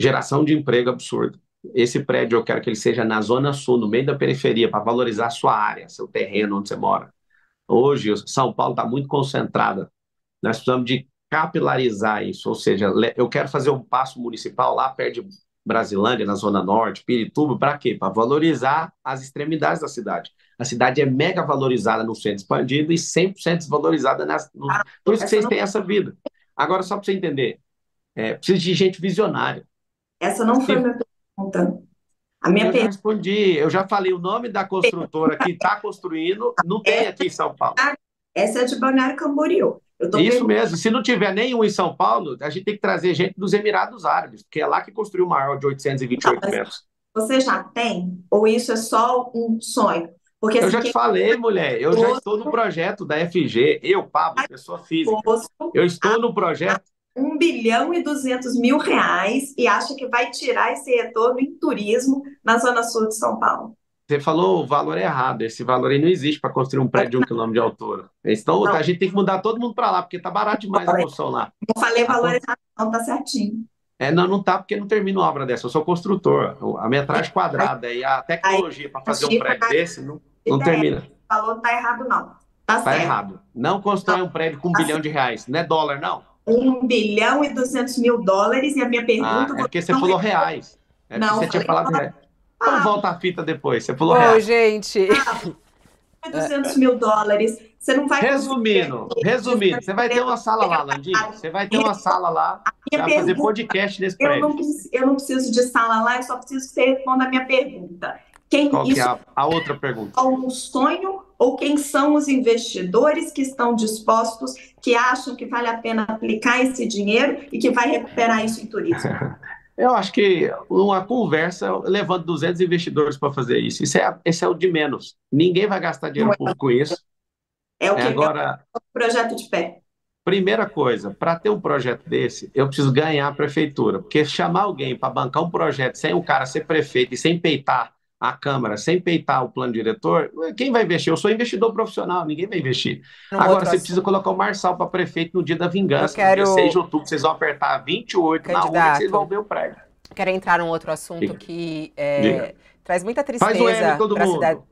geração de emprego absurda. Esse prédio eu quero que ele seja na Zona Sul, no meio da periferia, para valorizar a sua área, seu terreno, onde você mora. Hoje, São Paulo está muito concentrada. Nós precisamos de capilarizar isso, ou seja, eu quero fazer um paço municipal lá perto de Brasilândia, na Zona Norte, Pirituba, para quê? Para valorizar as extremidades da cidade. A cidade é mega valorizada no centro expandido e 100% desvalorizada Por isso que vocês têm essa vida. Agora, só para você entender, precisa de gente visionária. Essa não foi a minha pergunta. Eu já respondi, eu já falei o nome da construtora que está construindo, não tem aqui em São Paulo. Essa é de Balneário Camboriú. Isso mesmo, se não tiver nenhum em São Paulo, a gente tem que trazer gente dos Emirados Árabes, porque é lá que construiu o maior de 828 metros. Você já tem? Ou isso é só um sonho? Porque, eu já te falei, mulher, eu já estou no projeto da FG, Pablo, pessoa física, eu estou no projeto. R$ 1,2 bilhão e acha que vai tirar esse retorno em turismo na Zona Sul de São Paulo. Você falou o valor errado. Esse valor aí não existe para construir um prédio de 1 quilômetro de altura. Então, a gente tem que mudar todo mundo para lá, porque está barato demais a construção lá. Não falei valor errado, não, está certinho. Não está, porque não termino uma obra dessa. Eu sou construtor. A metragem quadrada e a tecnologia para fazer um prédio desse não termina. O valor não está errado, não. Tá Tá certo. errado. Não constrói um prédio com 1 Tá bilhão certo. de reais. Não é dólar, não. 1 bilhão e 200 mil dólares, e a minha Ah, pergunta é você porque você não falou respondeu. reais. É porque Não, você tinha falei falado reais. Então ah, volta a fita depois. Você falou Bom, reais. gente. 200 mil dólares. Você não vai conseguir Resumindo, você vai ter uma sala lá, Landi. Você vai ter uma sala lá. Você minha vai fazer pergunta. podcast nesse Eu não, prédio. eu não preciso de sala lá, eu só preciso que você responda a minha pergunta. Qual que é Isso a outra pergunta? é um sonho ou quem são os investidores que estão dispostos, que acham que vale a pena aplicar esse dinheiro e que vai recuperar isso em turismo? Eu acho que uma conversa levando 200 investidores para fazer isso. Esse é o de menos. Ninguém vai gastar Não dinheiro público com isso. é o que é o Agora, projeto de pé. primeira coisa, para ter um projeto desse, eu preciso ganhar a prefeitura. Porque chamar alguém para bancar um projeto sem o cara ser prefeito e sem peitar a Câmara, sem peitar o plano diretor, quem vai investir? Eu sou investidor profissional, ninguém vai investir. Num Agora, outro você precisa assunto. colocar o Marçal para prefeito no dia da Eu vingança, no dia 6 de quero, outubro. Vocês vão apertar 28 na urna que vocês vão candidato, ver o prédio. quero entrar num outro assunto Diga. que Diga. traz muita Faz o M, tristeza todo para a cidade. mundo.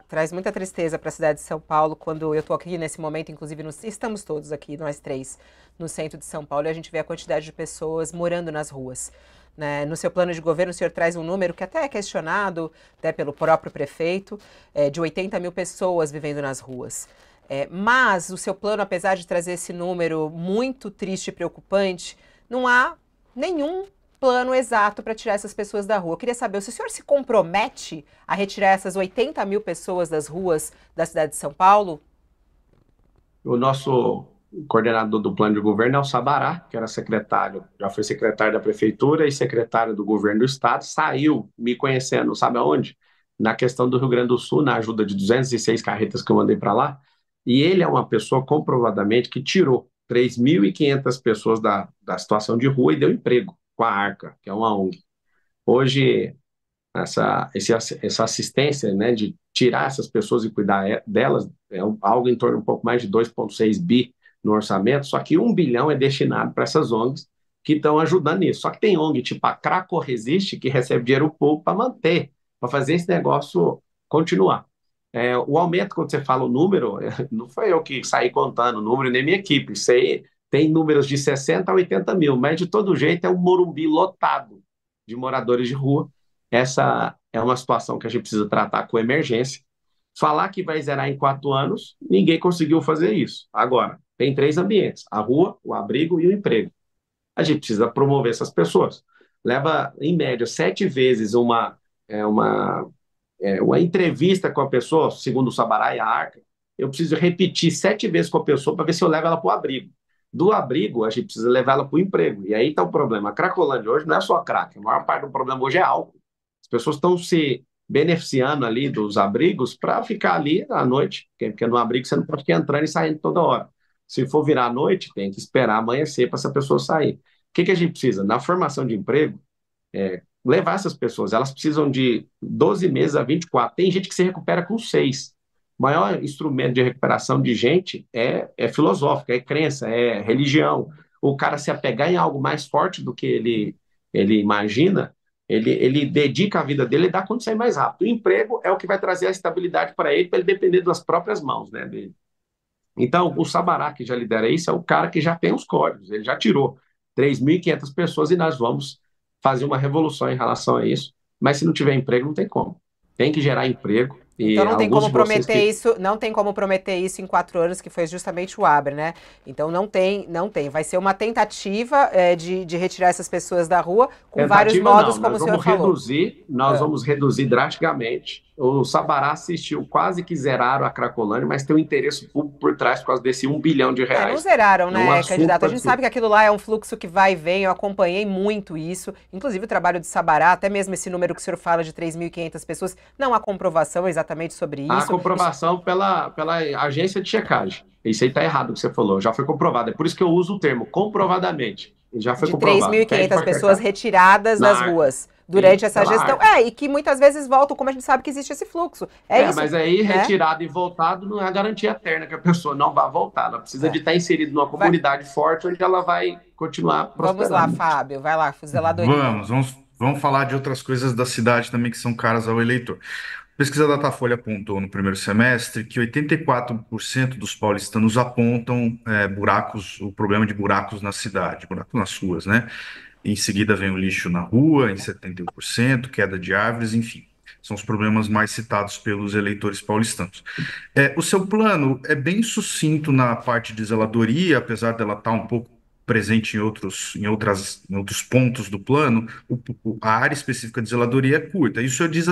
Traz muita tristeza para a cidade de São Paulo quando eu estou aqui nesse momento, inclusive estamos todos aqui, nós três, no centro de São Paulo, e a gente vê a quantidade de pessoas morando nas ruas. Né? No seu plano de governo, o senhor traz um número que até é questionado, até pelo próprio prefeito, de 80 mil pessoas vivendo nas ruas. Mas o seu plano, apesar de trazer esse número muito triste e preocupante, não há nenhum plano exato para tirar essas pessoas da rua. Eu queria saber se o senhor se compromete a retirar essas 80 mil pessoas das ruas da cidade de São Paulo? O nosso coordenador do plano de governo é o Sabará, que era secretário, já foi secretário da prefeitura e secretário do governo do estado, saiu me conhecendo, sabe aonde? Na questão do Rio Grande do Sul, na ajuda de 206 carretas que eu mandei para lá, e ele é uma pessoa comprovadamente que tirou 3.500 pessoas da situação de rua e deu emprego com a Arca, que é uma ONG. Hoje, essa assistência, né, de tirar essas pessoas e cuidar delas, algo em torno de um pouco mais de 2,6 bi no orçamento, só que 1 bilhão é destinado para essas ONGs que estão ajudando nisso. Só que tem ONG tipo a Craco Resiste que recebe dinheiro público para manter, para fazer esse negócio continuar. O aumento, quando você fala o número, não foi eu que saí contando o número, nem minha equipe. Isso aí tem números de 60 a 80 mil, mas de todo jeito é um Morumbi lotado de moradores de rua. Essa é uma situação que a gente precisa tratar com emergência. Falar que vai zerar em 4 anos, ninguém conseguiu fazer isso. Agora, tem 3 ambientes: a rua, o abrigo e o emprego. A gente precisa promover essas pessoas. Leva, em média, 7 vezes é, uma, uma entrevista com a pessoa, segundo o Sabará e a Arca. Eu preciso repetir 7 vezes com a pessoa para ver se eu levo ela para o abrigo. Do abrigo, a gente precisa levar ela para o emprego. E aí está o problema. A Cracolândia hoje não é só crack. A maior parte do problema hoje é álcool. As pessoas estão se beneficiando ali dos abrigos para ficar ali à noite, porque no abrigo você não pode ficar entrando e saindo toda hora. Se for virar à noite, tem que esperar amanhecer para essa pessoa sair. O que a gente precisa? Na formação de emprego, levar essas pessoas. Elas precisam de 12 meses a 24. Tem gente que se recupera com 6. O maior instrumento de recuperação de gente é filosófico, é crença, é religião. O cara se apegar em algo mais forte do que ele imagina, ele dedica a vida dele e dá quando sair mais rápido. O emprego é o que vai trazer a estabilidade para ele depender das próprias mãos, né, dele. Então, o Sabará, que já lidera isso, é o cara que já tem os códigos, ele já tirou 3.500 pessoas e nós vamos fazer uma revolução em relação a isso. Mas se não tiver emprego, não tem como. Tem que gerar emprego. E Então não tem alguns como de vocês prometer que isso, não tem como prometer isso em 4 anos, que foi justamente o Abre, né? Então não tem. Vai ser uma tentativa de retirar essas pessoas da rua com vários tentativa modos, não, como o senhor falou. nós vamos reduzir drasticamente. O Sabará assistiu, quase que zeraram a Cracolândia, mas tem um interesse público por trás por causa desse 1 bilhão de Não reais. zeraram, É um né, assunto candidato? A gente absurdo. sabe que aquilo lá é um fluxo que vai e vem, eu acompanhei muito isso, inclusive o trabalho de Sabará, até mesmo esse número que o senhor fala de 3.500 pessoas, não há comprovação exatamente sobre A isso. comprovação pela agência de checagem. Isso aí está errado o que você falou, já foi comprovado. É por isso que eu uso o termo comprovadamente. Já foi De comprovado. 3.500 pessoas retiradas das ruas durante Sim, essa pela gestão. Arca. E que muitas vezes voltam, como a gente sabe que existe esse fluxo. Isso, Mas aí né? retirado e voltado não é a garantia eterna que a pessoa não vai voltar. Ela precisa de estar inserida numa comunidade forte onde ela vai continuar Vamos lá, prosperando. Fábio, vai lá, zeladoria. Vamos falar de outras coisas da cidade também que são caras ao eleitor. A pesquisa Datafolha apontou no primeiro semestre que 84% dos paulistanos apontam buracos, o problema de buracos na cidade, buracos nas ruas, né? Em seguida vem o lixo na rua, em 71%, queda de árvores, enfim. São os problemas mais citados pelos eleitores paulistanos. O seu plano é bem sucinto na parte de zeladoria, apesar dela estar um pouco presente em outros pontos do plano, a área específica de zeladoria é curta. E o senhor diz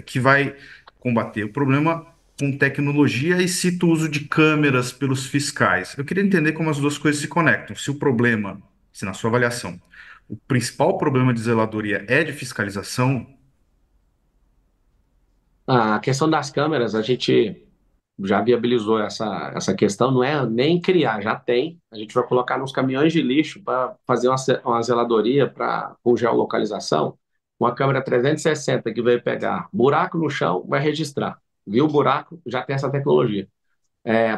que vai combater o problema com tecnologia e cita o uso de câmeras pelos fiscais. Eu queria entender como as duas coisas se conectam. Se o problema, se na sua avaliação, o principal problema de zeladoria é de fiscalização. A questão das câmeras, a gente já viabilizou essa questão, não é nem criar, já tem. A gente vai colocar nos caminhões de lixo para fazer uma zeladoria com geolocalização, uma câmera 360 que vai pegar buraco no chão, vai registrar. Viu o buraco, já tem essa tecnologia.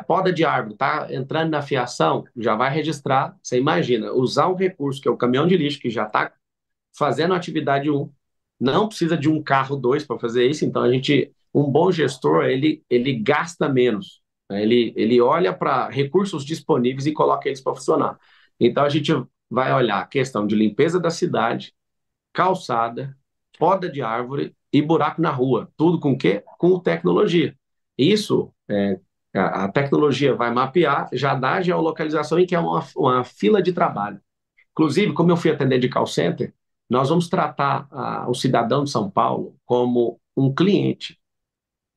Poda de árvore, tá entrando na fiação, já vai registrar. Você imagina, usar um recurso que é o caminhão de lixo, que já está fazendo atividade 1, não precisa de um carro 2 para fazer isso, então um bom gestor, ele gasta menos, né? Ele olha para recursos disponíveis e coloca eles para funcionar. Então a gente vai olhar a questão de limpeza da cidade, calçada, poda de árvore e buraco na rua. Tudo com o quê? Com tecnologia. Isso, a tecnologia vai mapear, já dá a geolocalização em que é uma fila de trabalho. Inclusive, como eu fui atendente de call center, nós vamos tratar o cidadão de São Paulo como um cliente.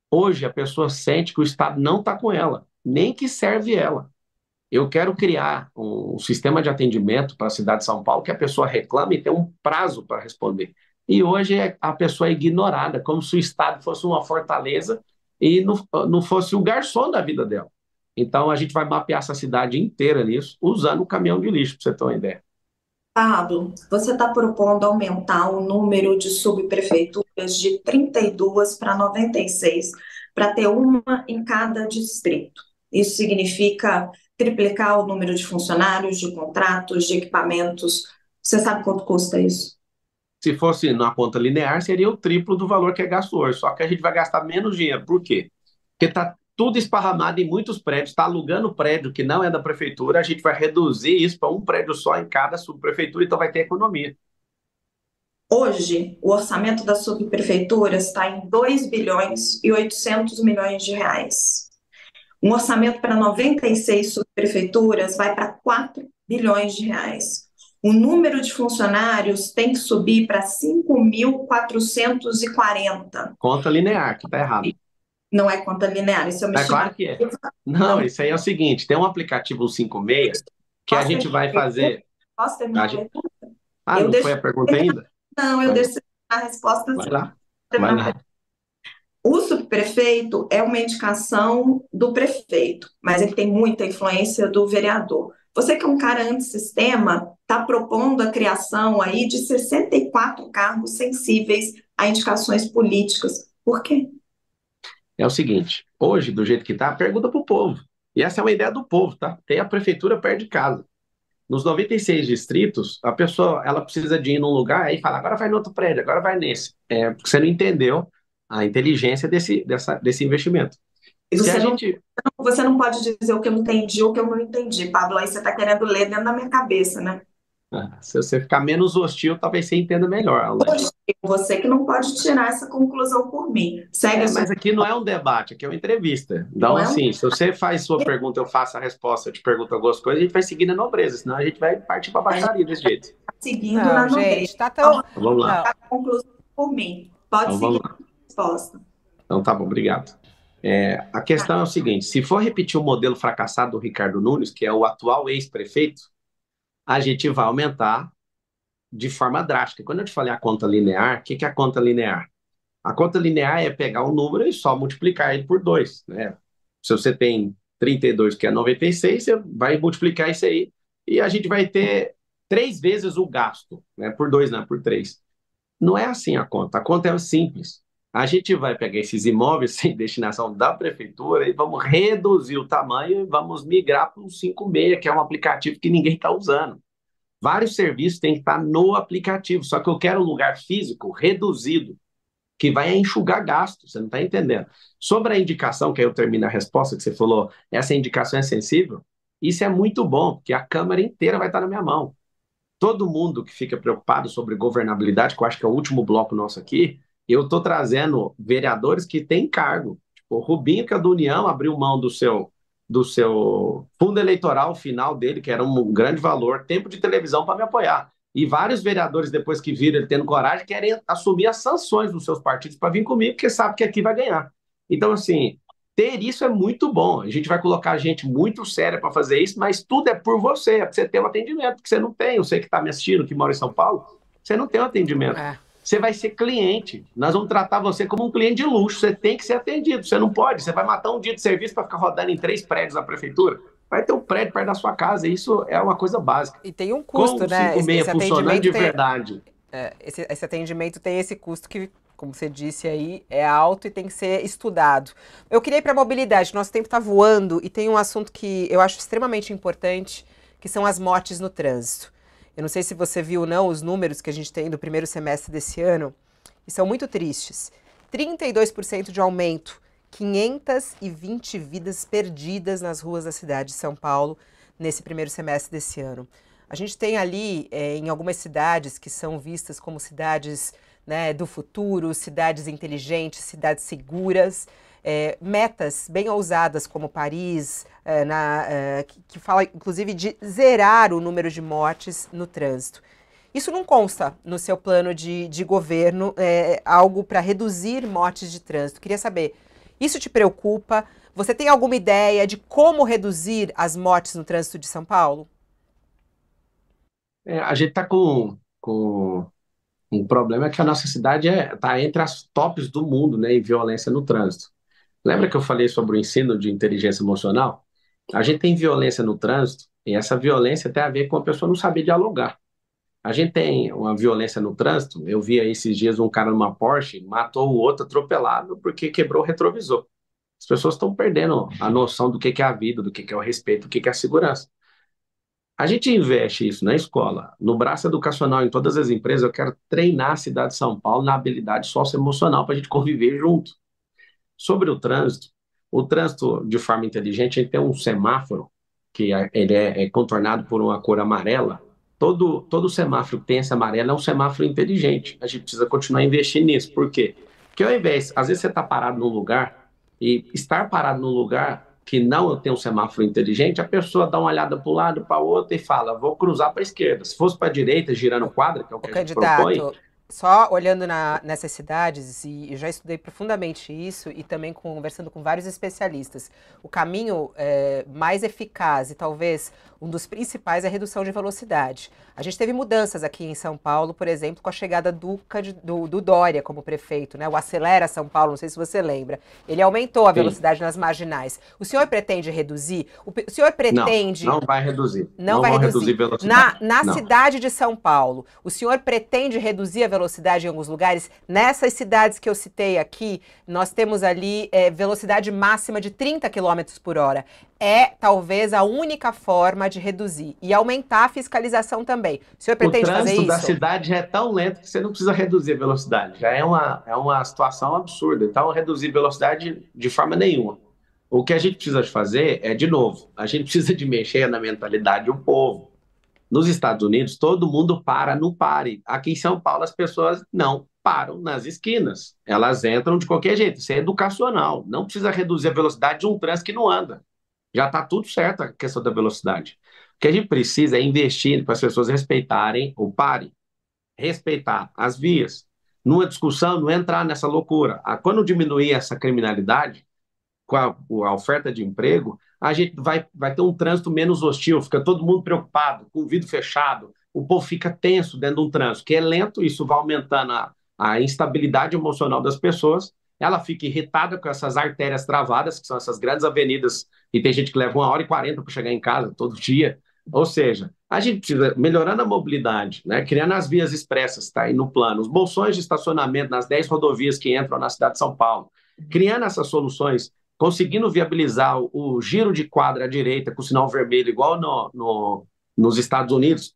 Hoje, a pessoa sente que o Estado não está com ela, nem que serve ela. Eu quero criar um sistema de atendimento para a cidade de São Paulo que a pessoa reclame e tem um prazo para responder. E hoje a pessoa é ignorada, como se o Estado fosse uma fortaleza e não fosse o garçom da vida dela. Então, a gente vai mapear essa cidade inteira nisso, usando o caminhão de lixo, para você ter uma ideia. Pablo, você está propondo aumentar o número de subprefeituras de 32 para 96, para ter uma em cada distrito. Isso significa triplicar o número de funcionários, de contratos, de equipamentos. Você sabe quanto custa isso? Se fosse na conta linear, seria o triplo do valor que é gasto hoje, só que a gente vai gastar menos dinheiro. Por quê? Porque está tudo esparramado em muitos prédios, está alugando prédio que não é da prefeitura, a gente vai reduzir isso para um prédio só em cada subprefeitura, então vai ter economia. Hoje, o orçamento das subprefeituras está em 2 bilhões e 800 milhões de reais. Um orçamento para 96 subprefeituras vai para 4 bilhões de reais. O número de funcionários tem que subir para 5.440. Conta linear, que está errado. Não é conta linear, isso é uma claro que é. Não, isso aí é o seguinte, tem um aplicativo 56 que a gente vai fazer... Posso terminar a pergunta? Não foi a pergunta ainda? Não, eu deixo a resposta. Vai lá, vai lá. O subprefeito é uma indicação do prefeito, mas ele tem muita influência do vereador. Você que é um cara antissistema, está propondo a criação aí de 64 cargos sensíveis a indicações políticas. Por quê? É o seguinte, hoje, do jeito que está, pergunta para o povo. E essa é uma ideia do povo, tá? Tem a prefeitura perto de casa. Nos 96 distritos, a pessoa ela precisa de ir num lugar e fala, agora vai no outro prédio, agora vai nesse. Porque você não entendeu a inteligência desse investimento. E você não pode dizer o que eu entendi ou o que eu não entendi, Pablo. Aí você está querendo ler dentro da minha cabeça, né? Se você ficar menos hostil, talvez você entenda melhor. Você que não pode tirar essa conclusão por mim. Mas aqui não é um debate, aqui é uma entrevista. Então, assim, se você faz sua pergunta, eu faço a resposta, eu te pergunto algumas coisas, a gente vai seguir na nobreza, senão a gente vai partir para a baixaria desse jeito. Seguindo na nobreza. Vamos lá. A conclusão por mim. Pode seguir a resposta. Então, tá bom, obrigado. A questão é o seguinte, se for repetir o modelo fracassado do Ricardo Nunes, que é o atual ex-prefeito, a gente vai aumentar de forma drástica. Quando eu te falei a conta linear, o que é a conta linear? A conta linear é pegar um número e só multiplicar ele por 2, né? Se você tem 32, que é 96, você vai multiplicar isso aí e a gente vai ter 3 vezes o gasto, né? Por 2, não, por 3. Não é assim a conta é simples. A gente vai pegar esses imóveis sem destinação da prefeitura e vamos reduzir o tamanho e vamos migrar para um 56, que é um aplicativo que ninguém está usando. Vários serviços têm que estar no aplicativo, só que eu quero um lugar físico reduzido. que vai enxugar gasto, você não está entendendo. Sobre a indicação, que aí eu termino a resposta que você falou, essa indicação é sensível, isso é muito bom, porque a Câmara inteira vai estar na minha mão. Todo mundo que fica preocupado sobre governabilidade, que eu acho que é o último bloco nosso aqui, eu estou trazendo vereadores que têm cargo. Tipo, o Rubinho, que é do União, abriu mão do seu fundo eleitoral final dele, que era um grande valor, tempo de televisão para me apoiar. E vários vereadores, depois que viram ele tendo coragem, querem assumir as sanções dos seus partidos para vir comigo, porque sabe que aqui vai ganhar. Então, assim, ter isso é muito bom. A gente vai colocar gente muito séria para fazer isso, mas tudo é por você, é para você ter um atendimento, que você não tem. Eu sei que está me assistindo, que mora em São Paulo, você não tem um atendimento. É. Você vai ser cliente. Nós vamos tratar você como um cliente de luxo. Você tem que ser atendido. Você não pode. Você vai matar um dia de serviço para ficar rodando em 3 prédios da prefeitura. Vai ter um prédio perto da sua casa. Isso é uma coisa básica. E tem um Com custo, o né? 56 funcionando de tem, verdade. esse atendimento tem esse custo que, como você disse aí, é alto e tem que ser estudado. Eu queria ir para a mobilidade. Nosso tempo está voando e tem um assunto que eu acho extremamente importante, que são as mortes no trânsito. Eu não sei se você viu ou não os números que a gente tem do primeiro semestre desse ano, e são muito tristes. 32% de aumento, 520 vidas perdidas nas ruas da cidade de São Paulo nesse primeiro semestre desse ano. A gente tem ali, em algumas cidades que são vistas como cidades, né, do futuro, cidades inteligentes, cidades seguras, metas bem ousadas como Paris, que fala inclusive de zerar o número de mortes no trânsito. Isso não consta no seu plano de governo, algo para reduzir mortes de trânsito. Queria saber, isso te preocupa? Você tem alguma ideia de como reduzir as mortes no trânsito de São Paulo? A gente está com um problema que a nossa cidade está entre as tops do mundo, né, em violência no trânsito. Lembra que eu falei sobre o ensino de inteligência emocional? A gente tem violência no trânsito e essa violência tem a ver com a pessoa não saber dialogar. A gente tem uma violência no trânsito. Eu vi aí esses dias um cara numa Porsche matou o outro atropelado porque quebrou o retrovisor. As pessoas estão perdendo a noção do que é a vida, do que é o respeito, do que é a segurança. A gente investe isso na escola, no braço educacional, em todas as empresas. Eu quero treinar a cidade de São Paulo na habilidade socioemocional para a gente conviver junto. Sobre o trânsito de forma inteligente, a gente tem um semáforo que ele é contornado por uma cor amarela. Todo semáforo que tem esse amarelo é um semáforo inteligente. A gente precisa continuar investindo nisso. Por quê? Porque ao invés, às vezes você está parado num lugar e estar parado num lugar que não tem um semáforo inteligente, a pessoa dá uma olhada para um lado, para o outro e fala, vou cruzar para a esquerda. Se fosse para a direita, girando quadra, que é o que a gente propõe. Só olhando nessas cidades, e eu já estudei profundamente isso, e também conversando com vários especialistas, o caminho mais eficaz e talvez um dos principais é a redução de velocidade. A gente teve mudanças aqui em São Paulo, por exemplo, com a chegada do Dória como prefeito, né? O Acelera São Paulo, não sei se você lembra. Ele aumentou a velocidade nas marginais. O senhor pretende reduzir? O senhor pretende... Não vai reduzir. Não vai reduzir velocidade. Na cidade de São Paulo, o senhor pretende reduzir a velocidade em alguns lugares? Nessas cidades que eu citei aqui, nós temos ali velocidade máxima de 30 km por hora. É talvez a única forma de reduzir e aumentar a fiscalização também. O senhor pretende fazer isso? O trânsito da cidade já é tão lento que você não precisa reduzir a velocidade. Já é uma situação absurda. Então, reduzir velocidade de forma nenhuma. O que a gente precisa fazer é, de novo, a gente precisa de mexer na mentalidade do povo. Nos Estados Unidos, todo mundo para no pare. Aqui em São Paulo, as pessoas não param nas esquinas. Elas entram de qualquer jeito. Isso é educacional. Não precisa reduzir a velocidade de um trânsito que não anda. Já está tudo certo a questão da velocidade. O que a gente precisa é investir para as pessoas respeitarem o pare, respeitar as vias. Numa discussão, não entrar nessa loucura. Quando diminuir essa criminalidade, com a oferta de emprego, a gente vai ter um trânsito menos hostil, fica todo mundo preocupado, com o vidro fechado, o povo fica tenso dentro de um trânsito, que é lento, isso vai aumentando a instabilidade emocional das pessoas, ela fica irritada com essas artérias travadas, que são essas grandes avenidas, e tem gente que leva 1h40 para chegar em casa todo dia. Ou seja, a gente precisa, melhorando a mobilidade, né, criando as vias expressas, está aí no plano, os bolsões de estacionamento nas 10 rodovias que entram na cidade de São Paulo, criando essas soluções, conseguindo viabilizar o giro de quadra à direita com sinal vermelho, igual nos Estados Unidos,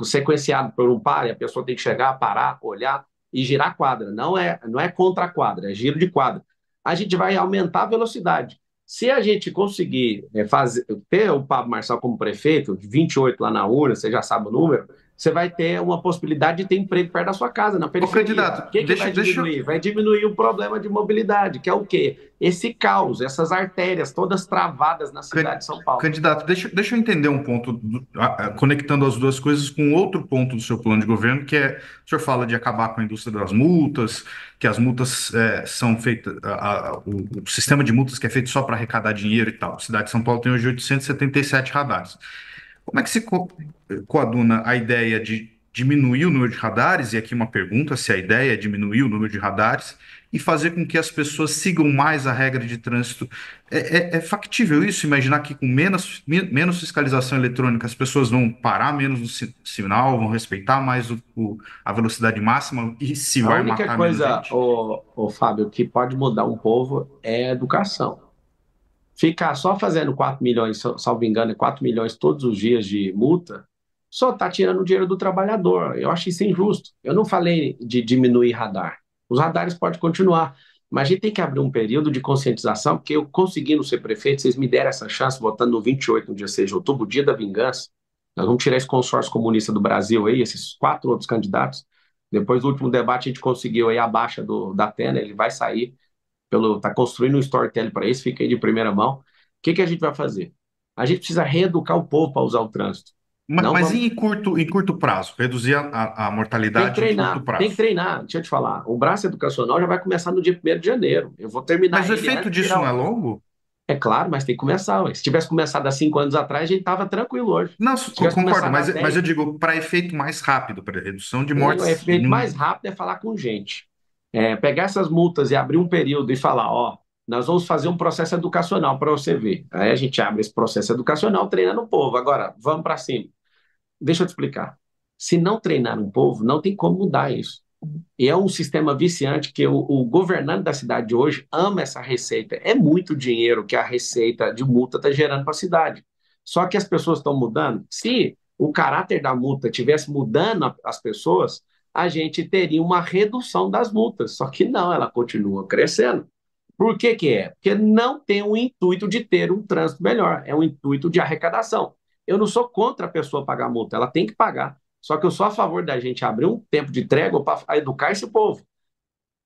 sequenciado por um pare, a pessoa tem que chegar, parar, olhar. e girar a quadra. Não é contra a quadra, é giro de quadra. A gente vai aumentar a velocidade. Se a gente conseguir ter o Pablo Marçal como prefeito, 28 lá na urna, você já sabe o número, você vai ter uma possibilidade de ter emprego perto da sua casa, na Ô, periferia. candidato, O que vai diminuir? Vai diminuir o problema de mobilidade, que é o quê? Esse caos, essas artérias todas travadas na cidade de São Paulo. Candidato, deixa eu entender um ponto, conectando as duas coisas com outro ponto do seu plano de governo, que é, o senhor fala de acabar com a indústria das multas, que as multas são feitas, o sistema de multas que é feito só para arrecadar dinheiro e tal. A cidade de São Paulo tem hoje 877 radares. Como é que se coaduna a ideia de diminuir o número de radares, e aqui uma pergunta, se a ideia é diminuir o número de radares, e fazer com que as pessoas sigam mais a regra de trânsito? É factível isso? Imaginar que com menos fiscalização eletrônica as pessoas vão parar menos no sinal, vão respeitar mais a velocidade máxima e se A vai única matar menos coisa, gente? Fábio, que pode mudar um povo é a educação. Ficar só fazendo 4 milhões, salvo engano, é 4 milhões todos os dias de multa, só está tirando o dinheiro do trabalhador. Eu acho isso injusto. Eu não falei de diminuir radar. Os radares podem continuar, mas a gente tem que abrir um período de conscientização, porque eu conseguindo ser prefeito, vocês me deram essa chance, votando no 28, no dia 6 de outubro, o dia da vingança. Nós vamos tirar esse consórcio comunista do Brasil aí, esses 4 outros candidatos. Depois do último debate, a gente conseguiu aí a baixa da Atena, ele vai sair, tá construindo um storytelling para isso, fica aí de primeira mão. O que a gente vai fazer? A gente precisa reeducar o povo para usar o trânsito. Não Mas vamos... e em curto prazo? Reduzir a mortalidade em curto prazo? Tem que treinar. Deixa eu te falar. O braço educacional já vai começar no dia 1º de janeiro. Eu vou terminar Mas o ele efeito antes de disso tirar não é longo? É claro, mas tem que começar. Ué. Se tivesse começado há 5 anos atrás, a gente estava tranquilo hoje. Não, Se tivesse concordo, começado há mas 10, eu digo para efeito mais rápido, para redução de o mortes. efeito mais rápido é falar com gente. Pegar essas multas e abrir um período e falar, ó, nós vamos fazer um processo educacional para você ver. Aí a gente abre esse processo educacional treinando o povo. Agora, vamos para cima. Deixa eu te explicar. Se não treinar um povo, não tem como mudar isso. E é um sistema viciante que o governante da cidade de hoje ama essa receita. É muito dinheiro que a receita de multa está gerando para a cidade. Só que as pessoas estão mudando. Se o caráter da multa tivesse mudando as pessoas, a gente teria uma redução das multas. Só que não, ela continua crescendo. Por que que é? Porque não tem o intuito de ter um trânsito melhor, é um intuito de arrecadação. Eu não sou contra a pessoa pagar multa, ela tem que pagar. Só que eu sou a favor da gente abrir um tempo de trégua para educar esse povo,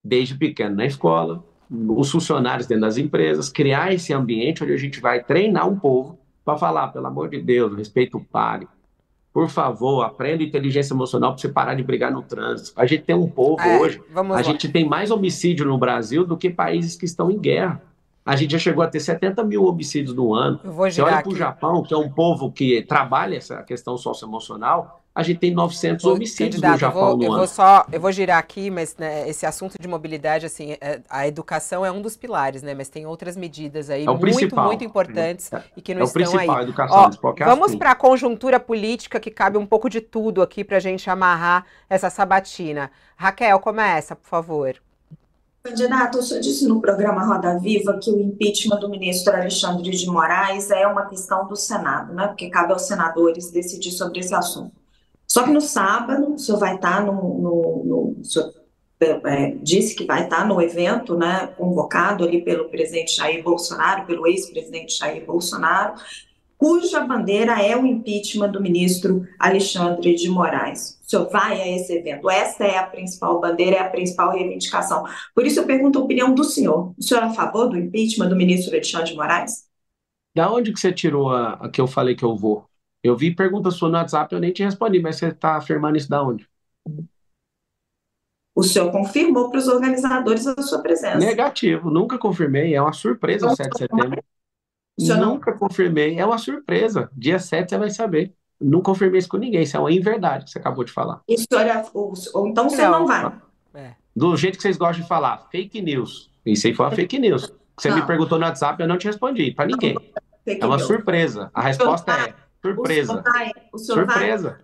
desde pequeno na escola, os funcionários dentro das empresas, criar esse ambiente onde a gente vai treinar um povo para falar, pelo amor de Deus, respeito o pague. Por favor, aprenda inteligência emocional para você parar de brigar no trânsito. A gente tem um povo hoje, a gente tem mais homicídio no Brasil do que países que estão em guerra. A gente já chegou a ter 70 mil homicídios no ano. Você olha para o Japão, que é um povo que trabalha essa questão socioemocional, a gente tem 900 homicídios no Japão no ano. Eu vou girar aqui, mas né, esse assunto de mobilidade, assim, a educação é um dos pilares, né? Mas tem outras medidas aí muito importantes e que não estão aí. A educação, vamos para a conjuntura política, que cabe um pouco de tudo aqui para a gente amarrar essa sabatina. Raquel, começa, por favor. Candidato, o senhor disse no programa Roda Viva que o impeachment do ministro Alexandre de Moraes é uma questão do Senado, né? Porque cabe aos senadores decidir sobre esse assunto. Só que no sábado, o senhor vai estar o senhor disse que vai estar no evento, né, convocado ali pelo presidente Jair Bolsonaro, pelo ex-presidente Jair Bolsonaro, cuja bandeira é o impeachment do ministro Alexandre de Moraes. O senhor vai a esse evento? Essa é a principal bandeira, é a principal reivindicação. Por isso eu pergunto a opinião do senhor. O senhor é a favor do impeachment do ministro Alexandre de Moraes? Da onde que você tirou a que eu falei que eu vou? Eu vi pergunta sua no WhatsApp, eu nem te respondi, mas você está afirmando isso da onde? O senhor confirmou para os organizadores a sua presença. Negativo, nunca confirmei, é uma surpresa o 7 de setembro. Nunca confirmei, é uma surpresa. Dia 7 você vai saber. Não confirmei isso com ninguém, isso é uma inverdade que você acabou de falar. Ou então você não vai. Do jeito que vocês gostam de falar, fake news. Isso aí foi uma fake news. Você me perguntou no WhatsApp, eu não te respondi, para ninguém. É uma surpresa. A resposta é surpresa. Surpresa.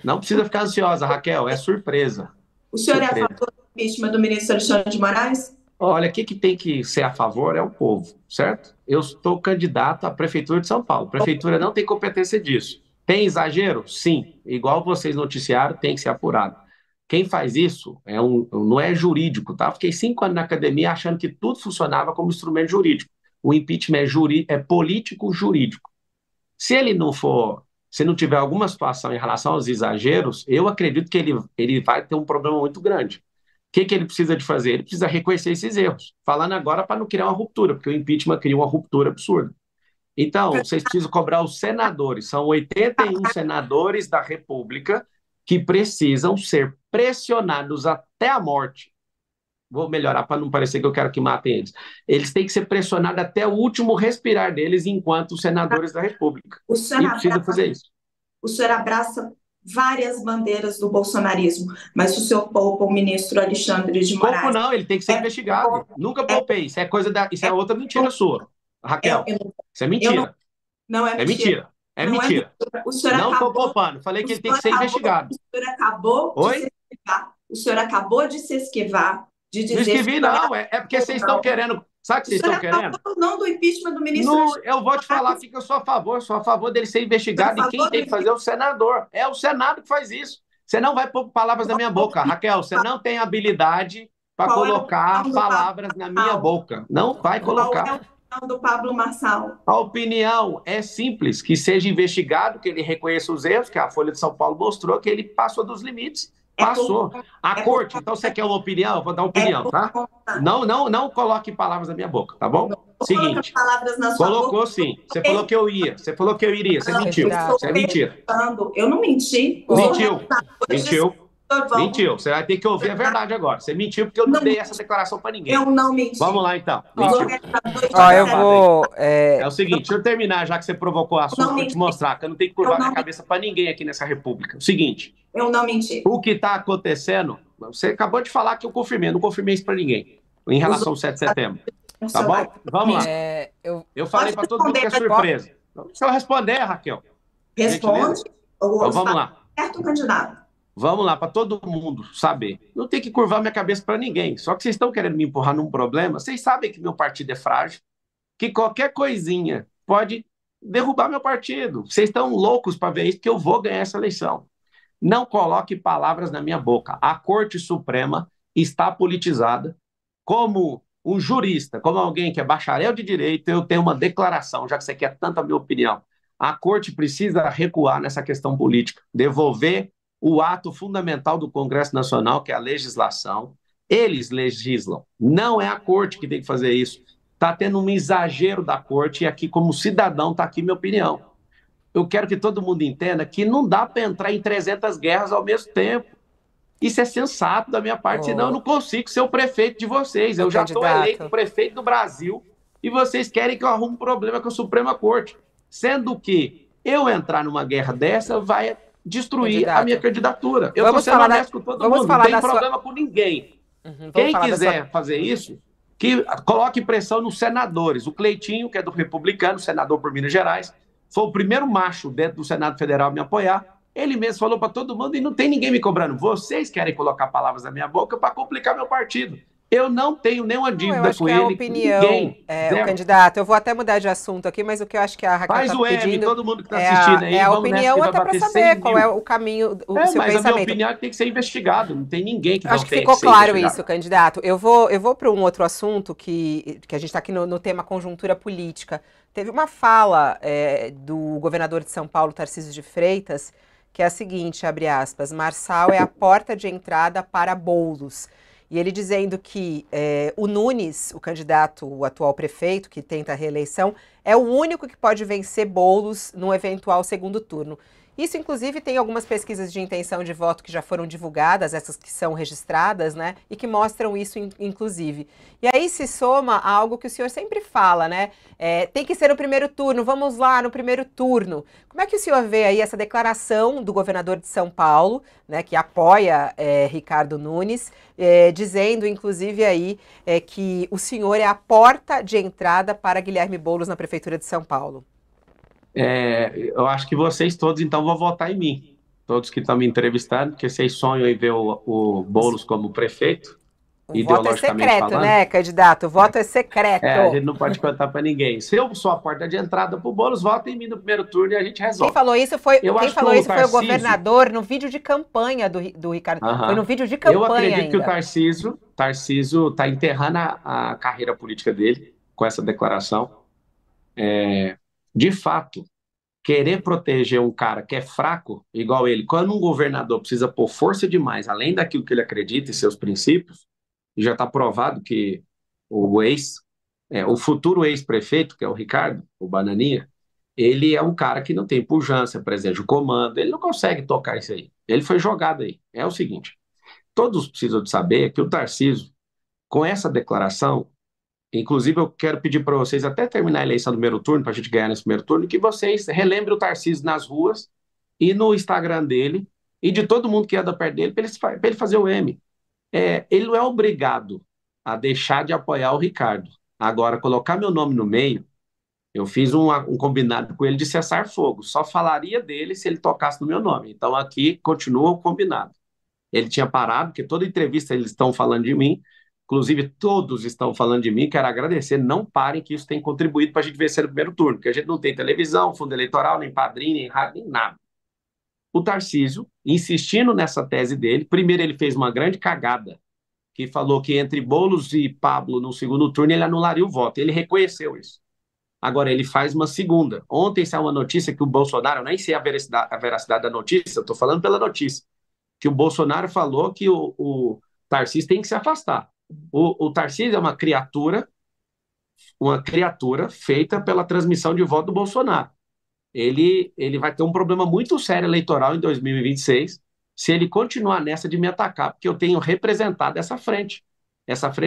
Não precisa ficar ansiosa, Raquel, é surpresa. O senhor é a favor do impeachment do ministro Alexandre de Moraes? Olha, quem que tem que ser a favor é o povo, certo? Eu estou candidato à Prefeitura de São Paulo. A Prefeitura não tem competência disso. Tem exagero? Sim. Igual vocês noticiaram, tem que ser apurado. Quem faz isso não é jurídico, tá? Eu fiquei 5 anos na academia achando que tudo funcionava como instrumento jurídico. O impeachment é político-jurídico. Se ele não for, se não tiver alguma situação em relação aos exageros, eu acredito que ele vai ter um problema muito grande. O que ele precisa de fazer? Ele precisa reconhecer esses erros. Falando agora para não criar uma ruptura, porque o impeachment cria uma ruptura absurda. Então, vocês precisam cobrar os senadores. São 81 senadores da República que precisam ser pressionados até a morte. Vou melhorar para não parecer que eu quero que matem eles. Eles têm que ser pressionados até o último respirar deles enquanto senadores da República. O senhor E precisam fazer isso. O senhor abraça várias bandeiras do bolsonarismo, mas o senhor poupa o ministro Alexandre de Pouco Moraes. não, ele tem que ser investigado. Nunca poupei. Isso é outra mentira sua. Raquel, isso é mentira. Não é É mentira. É Não é mentira. O senhor Não estou acabou, poupando. Falei que o ele tem que senhor ser investigado. O senhor acabou de Oi? se esquivar. O senhor acabou de se esquivar, de Não dizer esquivi, não. É porque vocês estão querendo. Sabe o que vocês estão querendo? não do impeachment do ministro. Não, eu vou te falar aqui que eu sou a favor dele ser investigado, e quem tem que fazer é o senador. É o Senado que faz isso. Você não vai pôr palavras na minha boca, Raquel. Você não tem habilidade para colocar palavras na minha boca. Não vai colocar. Qual é a opinião do Pablo Marçal? A opinião é simples, que seja investigado, que ele reconheça os erros, que a Folha de São Paulo mostrou que ele passou dos limites. Passou. A corte, então você quer uma opinião? Eu vou dar uma opinião, tá? Não coloque palavras na minha boca, tá bom? Seguinte, colocou sim. Você falou que eu ia, você falou que eu iria, você mentiu. Isso é mentira. Eu não menti. Mentiu. Você vai ter que ouvir a verdade agora. Você mentiu porque eu não dei essa declaração para ninguém. Eu não menti. Vamos lá, então. Mentiu. Eu vou... É o seguinte, deixa eu terminar, já que você provocou o assunto, para te mostrar que eu não tenho que curvar minha cabeça para ninguém aqui nessa república. O seguinte... Eu não menti. O que está acontecendo, você acabou de falar que eu confirmei, não confirmei isso para ninguém, em relação ao 7 de setembro. Tá bom? Vamos lá. Eu falei para todo mundo que é surpresa. Deixa eu responder, Raquel. Responde. Então, vamos lá. Certo, candidato. Vamos lá, para todo mundo saber. Não tem que curvar minha cabeça para ninguém. Só que vocês estão querendo me empurrar num problema. Vocês sabem que meu partido é frágil, que qualquer coisinha pode derrubar meu partido. Vocês estão loucos para ver isso, porque eu vou ganhar essa eleição. Não coloque palavras na minha boca. A Corte Suprema está politizada. Como um jurista, como alguém que é bacharel de direito, eu tenho uma declaração, já que você quer tanto a minha opinião. A Corte precisa recuar nessa questão política, devolver o ato fundamental do Congresso Nacional, que é a legislação. Eles legislam. Não é a Corte que tem que fazer isso. Está tendo um exagero da Corte e aqui, como cidadão, está aqui minha opinião. Eu quero que todo mundo entenda que não dá para entrar em 300 guerras ao mesmo tempo. Isso é sensato da minha parte, senão eu não consigo ser o prefeito de vocês. Eu já estou eleito prefeito do Brasil e vocês querem que eu arrume problema com a Suprema Corte. Sendo que eu entrar numa guerra dessa vai destruir a minha candidatura. Eu estou sendo honesto com todo mundo, não tem problema com ninguém. Quem quiser fazer isso, que coloque pressão nos senadores. O Cleitinho, que é do Republicano, senador por Minas Gerais, foi o primeiro macho dentro do Senado Federal a me apoiar. Ele mesmo falou para todo mundo e não tem ninguém me cobrando. Vocês querem colocar palavras na minha boca para complicar meu partido. Eu não tenho nenhuma dívida com ele. Opinião, ninguém. O candidato, eu vou até mudar de assunto aqui, mas o que eu acho que a Raquel Faz está o M, pedindo todo mundo que está assistindo aí. É a opinião até para saber qual é o caminho, o seu mas pensamento. A minha opinião é que tem que ser investigado. Não tem ninguém que não acho que tenha ficou que ser claro investigado. isso, candidato. Eu vou para um outro assunto que a gente está aqui no tema conjuntura política. Teve uma fala do governador de São Paulo, Tarcísio de Freitas, que é a seguinte, abre aspas, Marçal é a porta de entrada para bolos. E ele dizendo que o Nunes, o candidato, o atual prefeito, que tenta a reeleição, é o único que pode vencer Boulos num eventual segundo turno. Isso, inclusive, tem algumas pesquisas de intenção de voto que já foram divulgadas, essas que são registradas, né? E que mostram isso, inclusive. E aí se soma a algo que o senhor sempre fala, né? Tem que ser no primeiro turno, vamos lá, no primeiro turno. Como é que o senhor vê aí essa declaração do governador de São Paulo, né? Que apoia Ricardo Nunes, dizendo, inclusive, aí que o senhor é a porta de entrada para Guilherme Boulos na Prefeitura de São Paulo? Eu acho que vocês todos, então, vão votar em mim. Todos que estão me entrevistando, porque vocês sonham em ver o Boulos como prefeito. O voto é ideologicamente secreto, falando. né, candidato? O voto é A secreto. gente não pode contar para ninguém. Se eu sou a porta de entrada para o Boulos, votem em mim no primeiro turno e a gente Quem resolve. falou isso foi, Eu quem acho que falou o isso foi o Tarcísio. governador no vídeo de campanha do Ricardo. Foi no vídeo de Eu campanha acredito que o ainda. Tarcísio está enterrando a carreira política dele com essa declaração. De fato, querer proteger um cara que é fraco, igual ele, quando um governador precisa pôr força demais, além daquilo que ele acredita e seus princípios, e já está provado que o o futuro ex-prefeito, que é o Ricardo, o Bananinha, ele é um cara que não tem pujança, presidente do comando, ele não consegue tocar isso aí. Ele foi jogado aí. É o seguinte, todos precisam de saber que o Tarcísio, com essa declaração, inclusive eu quero pedir para vocês, até terminar a eleição do primeiro turno, para a gente ganhar nesse primeiro turno, que vocês relembrem o Tarcísio nas ruas e no Instagram dele e de todo mundo que anda perto dele para ele fazer o M. Ele não é obrigado a deixar de apoiar o Ricardo. Agora, colocar meu nome no meio, eu fiz um combinado com ele de cessar fogo. Só falaria dele se ele tocasse no meu nome. Então, aqui continua o combinado. Ele tinha parado, porque toda entrevista eles estão falando de mim, inclusive todos estão falando de mim. Quero agradecer, não parem, que isso tem contribuído para a gente vencer no primeiro turno, porque a gente não tem televisão, fundo eleitoral, nem padrinho, nem rádio, nem nada. O Tarcísio, insistindo nessa tese dele, primeiro ele fez uma grande cagada, que falou que entre Boulos e Pablo no segundo turno ele anularia o voto. Ele reconheceu isso. Agora ele faz uma segunda. Ontem saiu uma notícia que o Bolsonaro, eu nem sei a veracidade da notícia, eu estou falando pela notícia, que o Bolsonaro falou que o Tarcísio tem que se afastar. O Tarcísio é uma criatura feita pela transmissão de voto do Bolsonaro. Ele vai ter um problema muito sério eleitoral em 2026 se ele continuar nessa de me atacar, porque eu tenho representado essa frente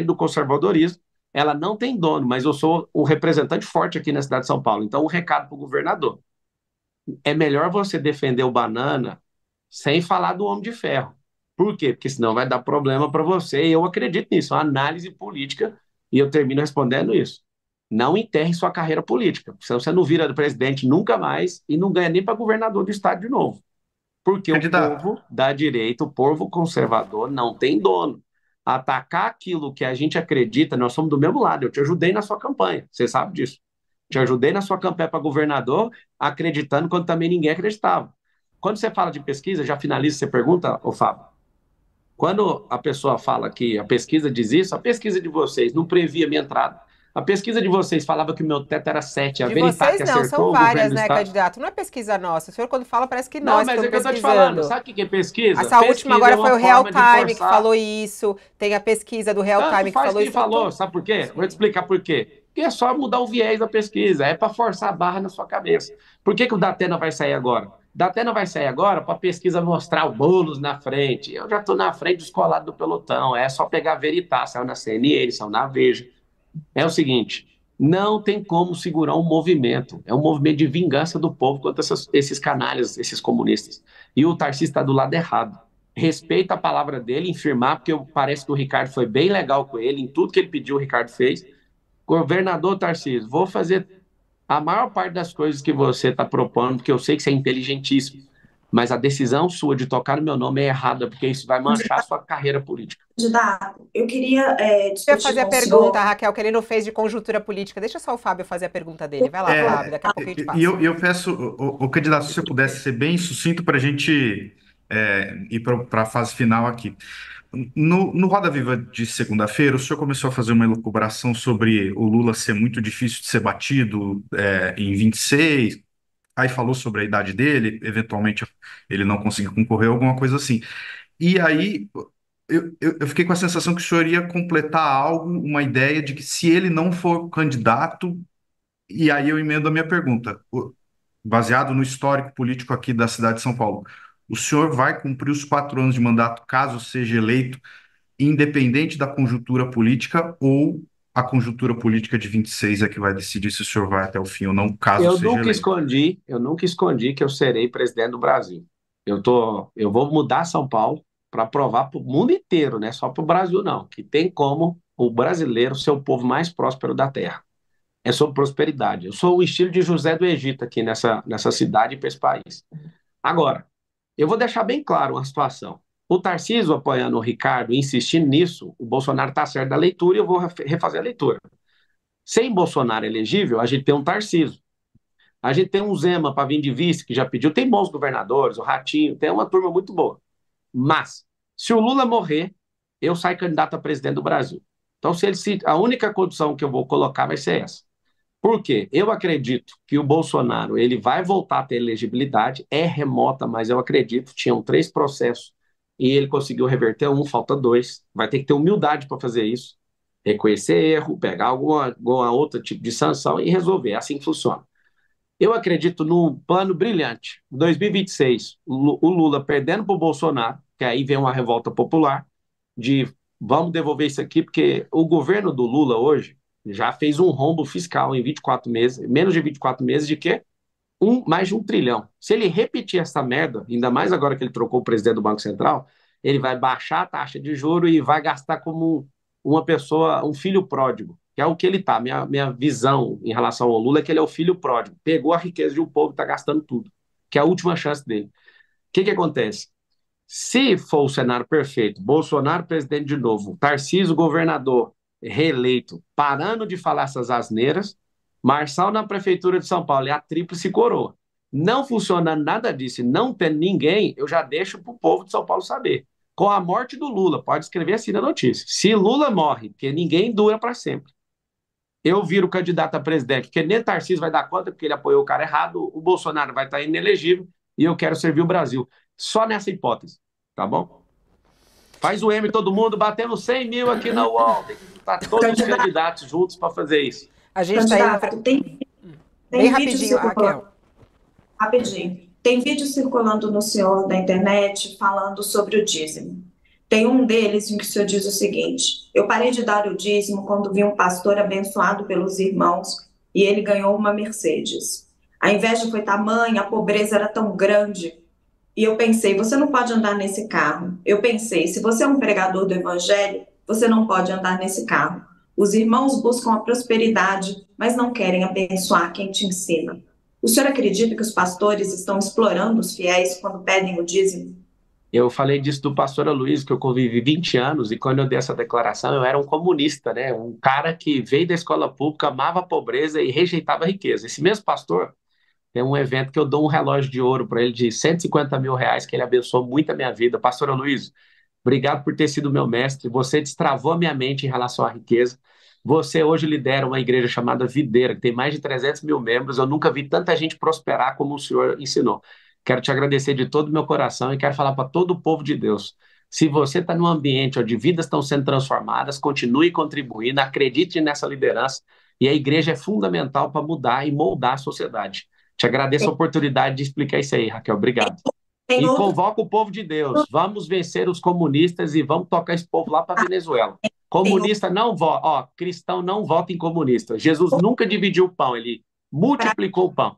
do conservadorismo. Ela não tem dono, mas eu sou o representante forte aqui na cidade de São Paulo. Então, um recado para o governador: é melhor você defender o Banana sem falar do Homem de Ferro. Por quê? Porque senão vai dar problema para você. E eu acredito nisso, uma análise política, e eu termino respondendo isso. Não enterre sua carreira política, senão você não vira presidente nunca mais e não ganha nem para governador do estado de novo. Porque o Candidato, povo da direita, o povo conservador, não tem dono. Atacar aquilo que a gente acredita, nós somos do mesmo lado. Eu te ajudei na sua campanha, você sabe disso. Te ajudei na sua campanha para governador, acreditando quando também ninguém acreditava. Quando você fala de pesquisa, já finaliza, você pergunta, ô Fábio, quando a pessoa fala que a pesquisa diz isso, a pesquisa de vocês não previa minha entrada. A pesquisa de vocês falava que o meu teto era 7. A De Veritá vocês que não, são acertou o governo várias, do né, estado. candidato? Não é pesquisa nossa. O senhor, quando fala, parece que Não, nós mas estamos é que eu estou te falando. pesquisando. Sabe o que é pesquisa? Essa última Pesquisa agora é foi uma o Real forma de Time que forçar. falou isso. Tem a pesquisa do Real Tanto Time que faz falou quem isso. falou, sabe por quê? Vou te explicar por quê. Porque é só mudar o viés da pesquisa, é para forçar a barra na sua cabeça. Por que o Datena vai sair agora? Datena vai sair agora para a pesquisa mostrar o Boulos na frente. Eu já estou na frente dos colados do pelotão, é só pegar a Veritá, saiu na CNN, saiu na Veja. É o seguinte, não tem como segurar um movimento. É um movimento de vingança do povo contra esses canalhas, esses comunistas. E o Tarcísio está do lado errado. Respeita a palavra dele em firmar, porque parece que o Ricardo foi bem legal com ele, em tudo que ele pediu, o Ricardo fez. Governador Tarcísio, vou fazer a maior parte das coisas que você está propondo, porque eu sei que você é inteligentíssimo, mas a decisão sua de tocar no meu nome é errada, porque isso vai manchar a sua carreira política. Candidato, eu queria Eu ia discutir fazer a com o pergunta, senhor. Raquel, que ele não fez de conjuntura política. Deixa só o Fábio fazer a pergunta dele. Vai lá, Fábio, daqui a pouco a gente E passa. eu peço, o candidato, se você pudesse ser bem sucinto para a gente ir para a fase final aqui. No Roda Viva de segunda-feira, o senhor começou a fazer uma elucubração sobre o Lula ser muito difícil de ser batido em 26, aí falou sobre a idade dele, eventualmente ele não conseguiu concorrer, alguma coisa assim. E aí eu fiquei com a sensação que o senhor ia completar algo, uma ideia de que se ele não for candidato, e aí eu emendo a minha pergunta, baseado no histórico político aqui da cidade de São Paulo, o senhor vai cumprir os 4 anos de mandato caso seja eleito, independente da conjuntura política, ou a conjuntura política de 26 é que vai decidir se o senhor vai até o fim ou não, caso seja eleito? Eu nunca escondi que eu serei presidente do Brasil. Eu vou mudar São Paulo para provar para o mundo inteiro, não é só para o Brasil, não, que tem como o brasileiro ser o povo mais próspero da Terra. É sobre prosperidade. Eu sou o estilo de José do Egito aqui nessa cidade e para esse país. Agora, eu vou deixar bem claro uma situação. O Tarcísio apoiando o Ricardo, insistindo nisso, o Bolsonaro está certo da leitura e eu vou refazer a leitura. Sem Bolsonaro elegível, a gente tem um Tarcísio. A gente tem um Zema para vir de vice, que já pediu, tem bons governadores, o Ratinho, tem uma turma muito boa. Mas, se o Lula morrer, eu saio candidato a presidente do Brasil. Então, a única condição que eu vou colocar vai ser essa. Por quê? Eu acredito que o Bolsonaro ele vai voltar a ter elegibilidade, é remota, mas eu acredito, tinham 3 processos e ele conseguiu reverter um, falta 2. Vai ter que ter humildade para fazer isso, reconhecer erro, pegar alguma outro tipo de sanção e resolver. É assim que funciona. Eu acredito num plano brilhante. Em 2026, o Lula perdendo para o Bolsonaro, que aí vem uma revolta popular, de vamos devolver isso aqui, porque o governo do Lula hoje já fez um rombo fiscal em 24 meses, menos de 24 meses, de quê? Mais de 1 trilhão. Se ele repetir essa merda, ainda mais agora que ele trocou o presidente do Banco Central, ele vai baixar a taxa de juros e vai gastar como uma pessoa, um filho pródigo, que é o que ele está. Minha visão em relação ao Lula é que ele é o filho pródigo. Pegou a riqueza de um povo e está gastando tudo, que é a última chance dele. O que acontece? Se for o cenário perfeito, Bolsonaro presidente de novo, Tarcísio governador reeleito, parando de falar essas asneiras, Marçal na prefeitura de São Paulo e a tríplice coroa. Não funcionando nada disso, não tendo ninguém, eu já deixo para o povo de São Paulo saber. Com a morte do Lula, pode escrever assim na notícia. Se Lula morre, porque ninguém dura para sempre, eu viro candidato a presidente, porque nem Tarcísio vai dar conta, porque ele apoiou o cara errado, o Bolsonaro vai estar inelegível e eu quero servir o Brasil. Só nessa hipótese, tá bom? Faz o M todo mundo, batemos 100 mil aqui na UOL, tem que juntar todos os candidatos juntos para fazer isso. A gente está indo... Tem bem rapidinho, Raquel. Rapidinho. Tem vídeo circulando no senhor da internet falando sobre o dízimo. Tem um deles em que o senhor diz o seguinte: eu parei de dar o dízimo quando vi um pastor abençoado pelos irmãos e ele ganhou uma Mercedes. A inveja foi tamanha, a pobreza era tão grande. E eu pensei, você não pode andar nesse carro. Eu pensei, se você é um pregador do evangelho, você não pode andar nesse carro. Os irmãos buscam a prosperidade, mas não querem abençoar quem te ensina. O senhor acredita que os pastores estão explorando os fiéis quando pedem o dízimo? Eu falei disso do pastor Aloysio, que eu convivi 20 anos, e quando eu dei essa declaração, eu era um comunista, né? Um cara que veio da escola pública, amava a pobreza e rejeitava a riqueza. Esse mesmo pastor tem um evento que eu dou um relógio de ouro para ele de 150 mil reais, que ele abençoou muito a minha vida. Pastor Aloysio, obrigado por ter sido meu mestre. Você destravou a minha mente em relação à riqueza. Você hoje lidera uma igreja chamada Videira, que tem mais de 300 mil membros. Eu nunca vi tanta gente prosperar como o senhor ensinou. Quero te agradecer de todo o meu coração e quero falar para todo o povo de Deus. Se você está num ambiente onde vidas estão sendo transformadas, continue contribuindo, acredite nessa liderança. E a igreja é fundamental para mudar e moldar a sociedade. Te agradeço a oportunidade de explicar isso aí, Raquel. Obrigado. E convoco o povo de Deus. Vamos vencer os comunistas e vamos tocar esse povo lá para a Venezuela. Comunista não vota. Ó, cristão não vota em comunista. Jesus nunca dividiu o pão, ele multiplicou o pão.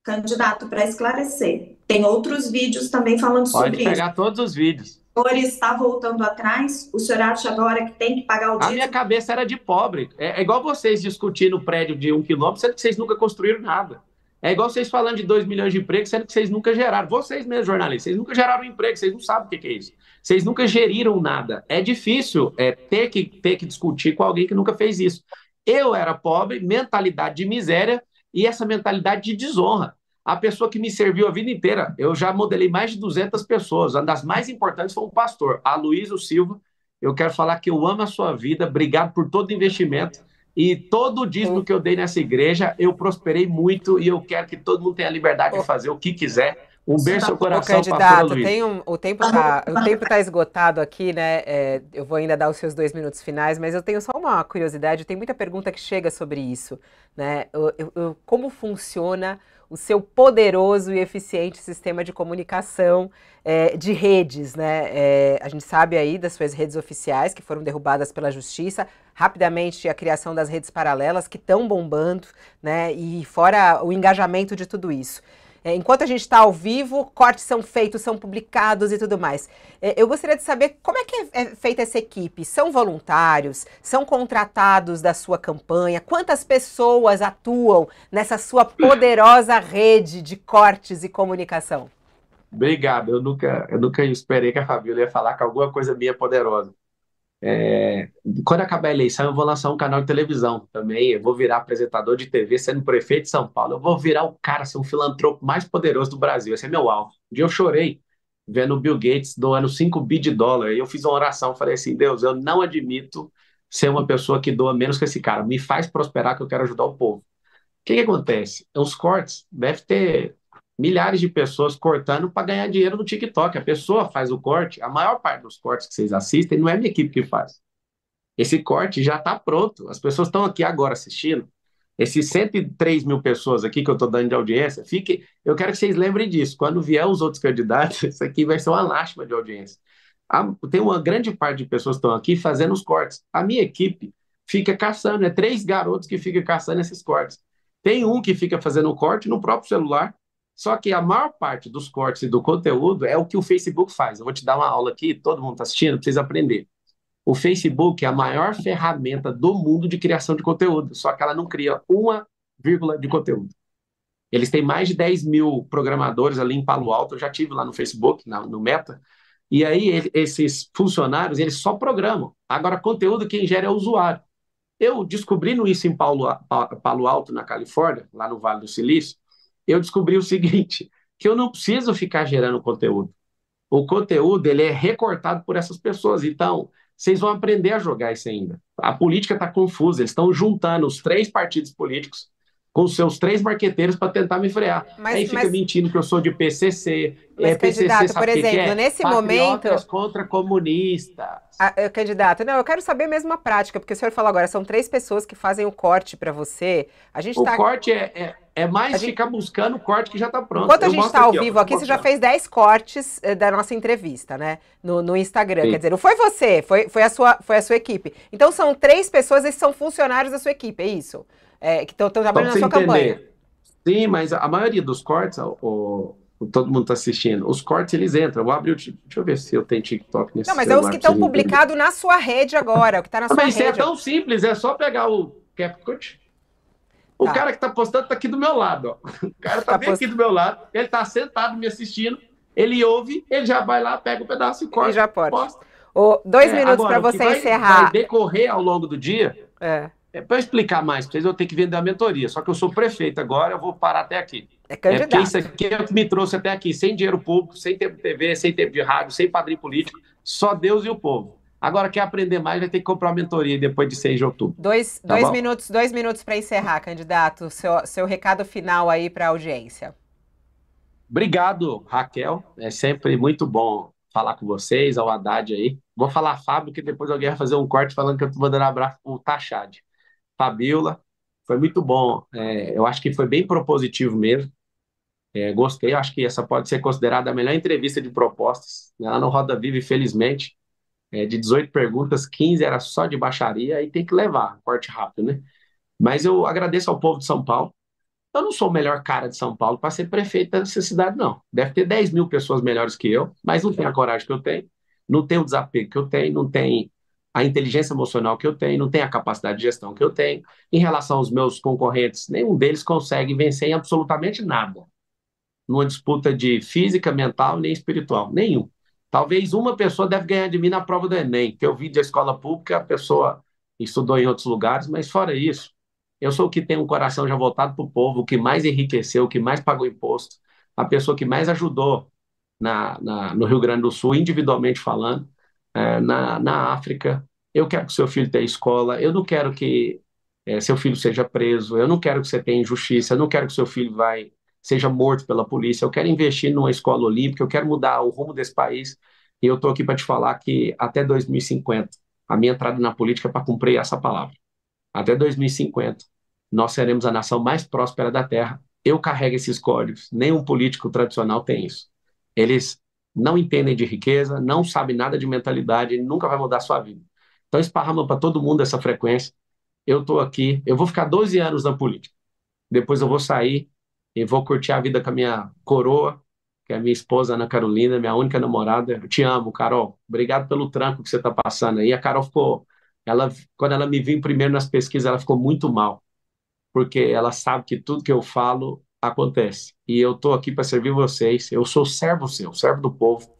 Candidato, para esclarecer, tem outros vídeos também falando sobre isso. Pode pegar todos os vídeos. O senhor está voltando atrás? O senhor acha agora que tem que pagar o dízimo? A minha cabeça era de pobre. É igual vocês discutindo o prédio de 1 quilômetro, sendo que vocês nunca construíram nada. É igual vocês falando de 2 milhões de empregos, sendo que vocês nunca geraram. Vocês mesmos, jornalistas, vocês nunca geraram emprego, vocês não sabem o que é isso. Vocês nunca geriram nada. É difícil ter que discutir com alguém que nunca fez isso. Eu era pobre, mentalidade de miséria e essa mentalidade de desonra. A pessoa que me serviu a vida inteira, eu já modelei mais de 200 pessoas. Uma das mais importantes foi um pastor, Aloysio Silva. Eu quero falar que eu amo a sua vida, obrigado por todo o investimento. E todo o dízimo que eu dei nessa igreja, eu prosperei muito e eu quero que todo mundo tenha a liberdade de fazer o que quiser. Um beijo no seu coração, candidato, o tempo tá esgotado aqui, né? Eu vou ainda dar os seus 2 minutos finais, mas eu tenho só uma curiosidade, tem muita pergunta que chega sobre isso, né? Como funciona o seu poderoso e eficiente sistema de comunicação de redes, né? A gente sabe aí das suas redes oficiais que foram derrubadas pela justiça, rapidamente a criação das redes paralelas que estão bombando, né? E fora o engajamento de tudo isso. Enquanto a gente está ao vivo, cortes são feitos, são publicados e tudo mais. Eu gostaria de saber como é que é feita essa equipe. São voluntários? São contratados da sua campanha? Quantas pessoas atuam nessa sua poderosa rede de cortes e comunicação? Obrigado. Eu nunca esperei que a Fabíola ia falar com alguma coisa minha poderosa. É, quando acabar a eleição, eu vou lançar um canal de televisão também. Eu vou virar apresentador de TV, sendo prefeito de São Paulo. Eu vou virar o cara, ser um filantropo mais poderoso do Brasil. Esse é meu alvo. Um dia eu chorei vendo o Bill Gates doando 5 bi de dólar. E eu fiz uma oração, falei assim: Deus, eu não admito ser uma pessoa que doa menos que esse cara. Me faz prosperar, que eu quero ajudar o povo. O que que acontece? Os cortes, deve ter milhares de pessoas cortando para ganhar dinheiro no TikTok. A pessoa faz o corte, a maior parte dos cortes que vocês assistem não é a minha equipe que faz. Esse corte já está pronto. As pessoas estão aqui agora assistindo. Esses 103 mil pessoas aqui que eu estou dando de audiência, eu quero que vocês lembrem disso. Quando vier os outros candidatos, isso aqui vai ser uma lástima de audiência. Tem uma grande parte de pessoas que estão aqui fazendo os cortes. A minha equipe fica caçando, é 3 garotos que ficam caçando esses cortes. Tem um que fica fazendo o corte no próprio celular, só que a maior parte dos cortes e do conteúdo é o que o Facebook faz. Eu vou te dar uma aula aqui, todo mundo está assistindo, precisa aprender. O Facebook é a maior ferramenta do mundo de criação de conteúdo, só que ela não cria uma vírgula de conteúdo. Eles têm mais de 10 mil programadores ali em Palo Alto, eu já tive lá no Facebook, no Meta, e aí esses funcionários, eles só programam. Agora, conteúdo quem gera é o usuário. Eu descobrindo isso em Palo Alto, na Califórnia, lá no Vale do Silício, eu descobri o seguinte, que eu não preciso ficar gerando conteúdo. O conteúdo ele é recortado por essas pessoas. Então, vocês vão aprender a jogar isso ainda. A política está confusa. Eles estão juntando os 3 partidos políticos com os seus 3 marqueteiros para tentar me frear. Aí fica mentindo que eu sou de PCC. Mas, PCC, candidato, sabe por o que que exemplo, é? nesse momento. Patriotas contra comunistas. Candidato, não, eu quero saber mesmo a prática, porque o senhor falou agora, são 3 pessoas que fazem o corte para você. A gente O tá. corte é mais ficar buscando o corte que já está pronto. Enquanto a Eu gente mostro está ao ó, vivo vou aqui, você já mostrar. fez 10 cortes da nossa entrevista, né? No Instagram. Sim. Quer dizer, não foi você, foi a sua equipe. Então são 3 pessoas, esses são funcionários da sua equipe, é isso? Que estão Só trabalhando para na você sua campanha. entender. Sim, mas a maioria dos cortes, todo mundo está assistindo, os cortes eles entram. Eu vou abrir deixa eu ver se eu tenho TikTok Não, nesse mas é os celular que para estão vocês entenderem. publicados na sua rede agora, é o que está na sua Mas isso é rede. tão simples, é só pegar o CapCut. O Tá. cara que está postando está aqui do meu lado. Ó. O cara está bem aqui do meu lado, ele está sentado me assistindo, ele ouve, ele já vai lá, pega o pedaço e corta. E já pode. Posta. 2 minutos para Agora, o que você vai encerrar. decorrer ao longo do dia, É para eu explicar mais para vocês, eu tenho que vender a mentoria. Só que eu sou prefeito agora, eu vou parar até aqui. Porque candidato. isso aqui é o que me trouxe até aqui, sem dinheiro público, sem tempo de TV, sem tempo de rádio, sem padrinho político, só Deus e o povo. Agora, quer aprender mais, vai ter que comprar uma mentoria depois de 6 de outubro. Dois bom? minutos para encerrar, candidato. Seu recado final aí para a audiência. Obrigado, Raquel. É sempre muito bom falar com vocês, ao Haddad aí. Vou falar Fábio, que depois alguém vai fazer um corte falando que eu estou mandando abraço pro Tachad. Fabiola, foi muito bom. Eu acho que foi bem propositivo mesmo. Gostei, acho que essa pode ser considerada a melhor entrevista de propostas. Lá no Roda Viva, infelizmente, de 18 perguntas, 15 era só de baixaria, aí tem que levar, corte rápido, né? Mas eu agradeço ao povo de São Paulo. Eu não sou o melhor cara de São Paulo para ser prefeito dessa cidade, não. Deve ter 10 mil pessoas melhores que eu, mas não tem a coragem que eu tenho, não tem o desapego que eu tenho, não tem a inteligência emocional que eu tenho, não tem a capacidade de gestão que eu tenho. Em relação aos meus concorrentes, nenhum deles consegue vencer em absolutamente nada. Numa disputa de física, mental, nem espiritual. Nenhum. Talvez uma pessoa deve ganhar de mim na prova do Enem, que eu vim da escola pública, a pessoa estudou em outros lugares, mas fora isso, eu sou o que tem um coração já voltado para o povo, o que mais enriqueceu, o que mais pagou imposto, a pessoa que mais ajudou no Rio Grande do Sul, individualmente falando, na África. Eu quero que seu filho tenha escola, eu não quero que seu filho seja preso, eu não quero que você tenha injustiça, eu não quero que seu filho seja morto pela polícia, eu quero investir numa escola olímpica, eu quero mudar o rumo desse país, e eu estou aqui para te falar que até 2050, a minha entrada na política é para cumprir essa palavra. Até 2050, nós seremos a nação mais próspera da Terra. Eu carrego esses códigos, nenhum político tradicional tem isso. Eles não entendem de riqueza, não sabem nada de mentalidade, nunca vai mudar a sua vida. Então esparrama para todo mundo essa frequência. Eu estou aqui, eu vou ficar 12 anos na política. Depois eu vou sair e vou curtir a vida com a minha coroa, que é a minha esposa Ana Carolina, minha única namorada. Eu te amo, Carol. Obrigado pelo tranco que você está passando aí. A Carol quando ela me viu primeiro nas pesquisas, ela ficou muito mal, porque ela sabe que tudo que eu falo, acontece. E eu estou aqui para servir vocês. Eu sou servo seu, servo do povo.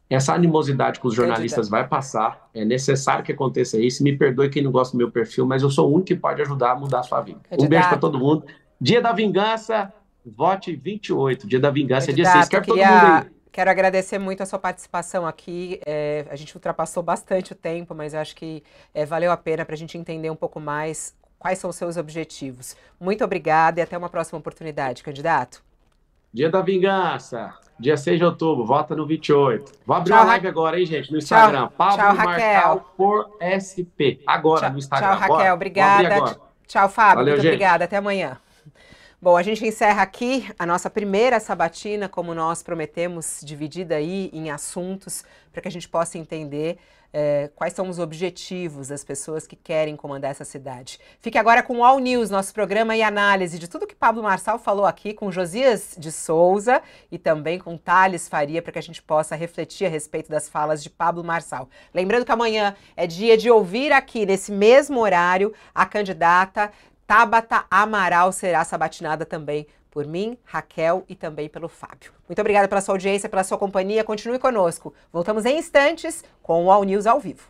Essa animosidade com os jornalistas vai passar. É necessário que aconteça isso. Me perdoe quem não gosta do meu perfil, mas eu sou o único que pode ajudar a mudar a sua vida. Um beijo para todo mundo. Dia da Vingança, vote 28. Dia da Vingança é dia 6. Quero todo mundo aí. Quero agradecer muito a sua participação aqui. A gente ultrapassou bastante o tempo, mas acho que valeu a pena para a gente entender um pouco mais quais são os seus objetivos. Muito obrigada e até uma próxima oportunidade, candidato. Dia da Vingança, dia 6 de outubro, vota no 28. Vou abrir uma live agora, hein, gente, no Instagram. Pablo Marçal por SP. Agora no Instagram. Tchau, Raquel. Obrigada. Tchau, Fábio. Valeu, muito gente. Obrigada. Até amanhã. Bom, a gente encerra aqui a nossa primeira sabatina, como nós prometemos, dividida aí em assuntos, para que a gente possa entender quais são os objetivos das pessoas que querem comandar essa cidade. Fique agora com o All News, nosso programa e análise de tudo que Pablo Marçal falou aqui com Josias de Souza e também com Thales Faria, para que a gente possa refletir a respeito das falas de Pablo Marçal. Lembrando que amanhã é dia de ouvir aqui, nesse mesmo horário, a candidata Tabata Amaral será sabatinada também por mim, Raquel e também pelo Fábio. Muito obrigada pela sua audiência, pela sua companhia. Continue conosco. Voltamos em instantes com o All News ao vivo.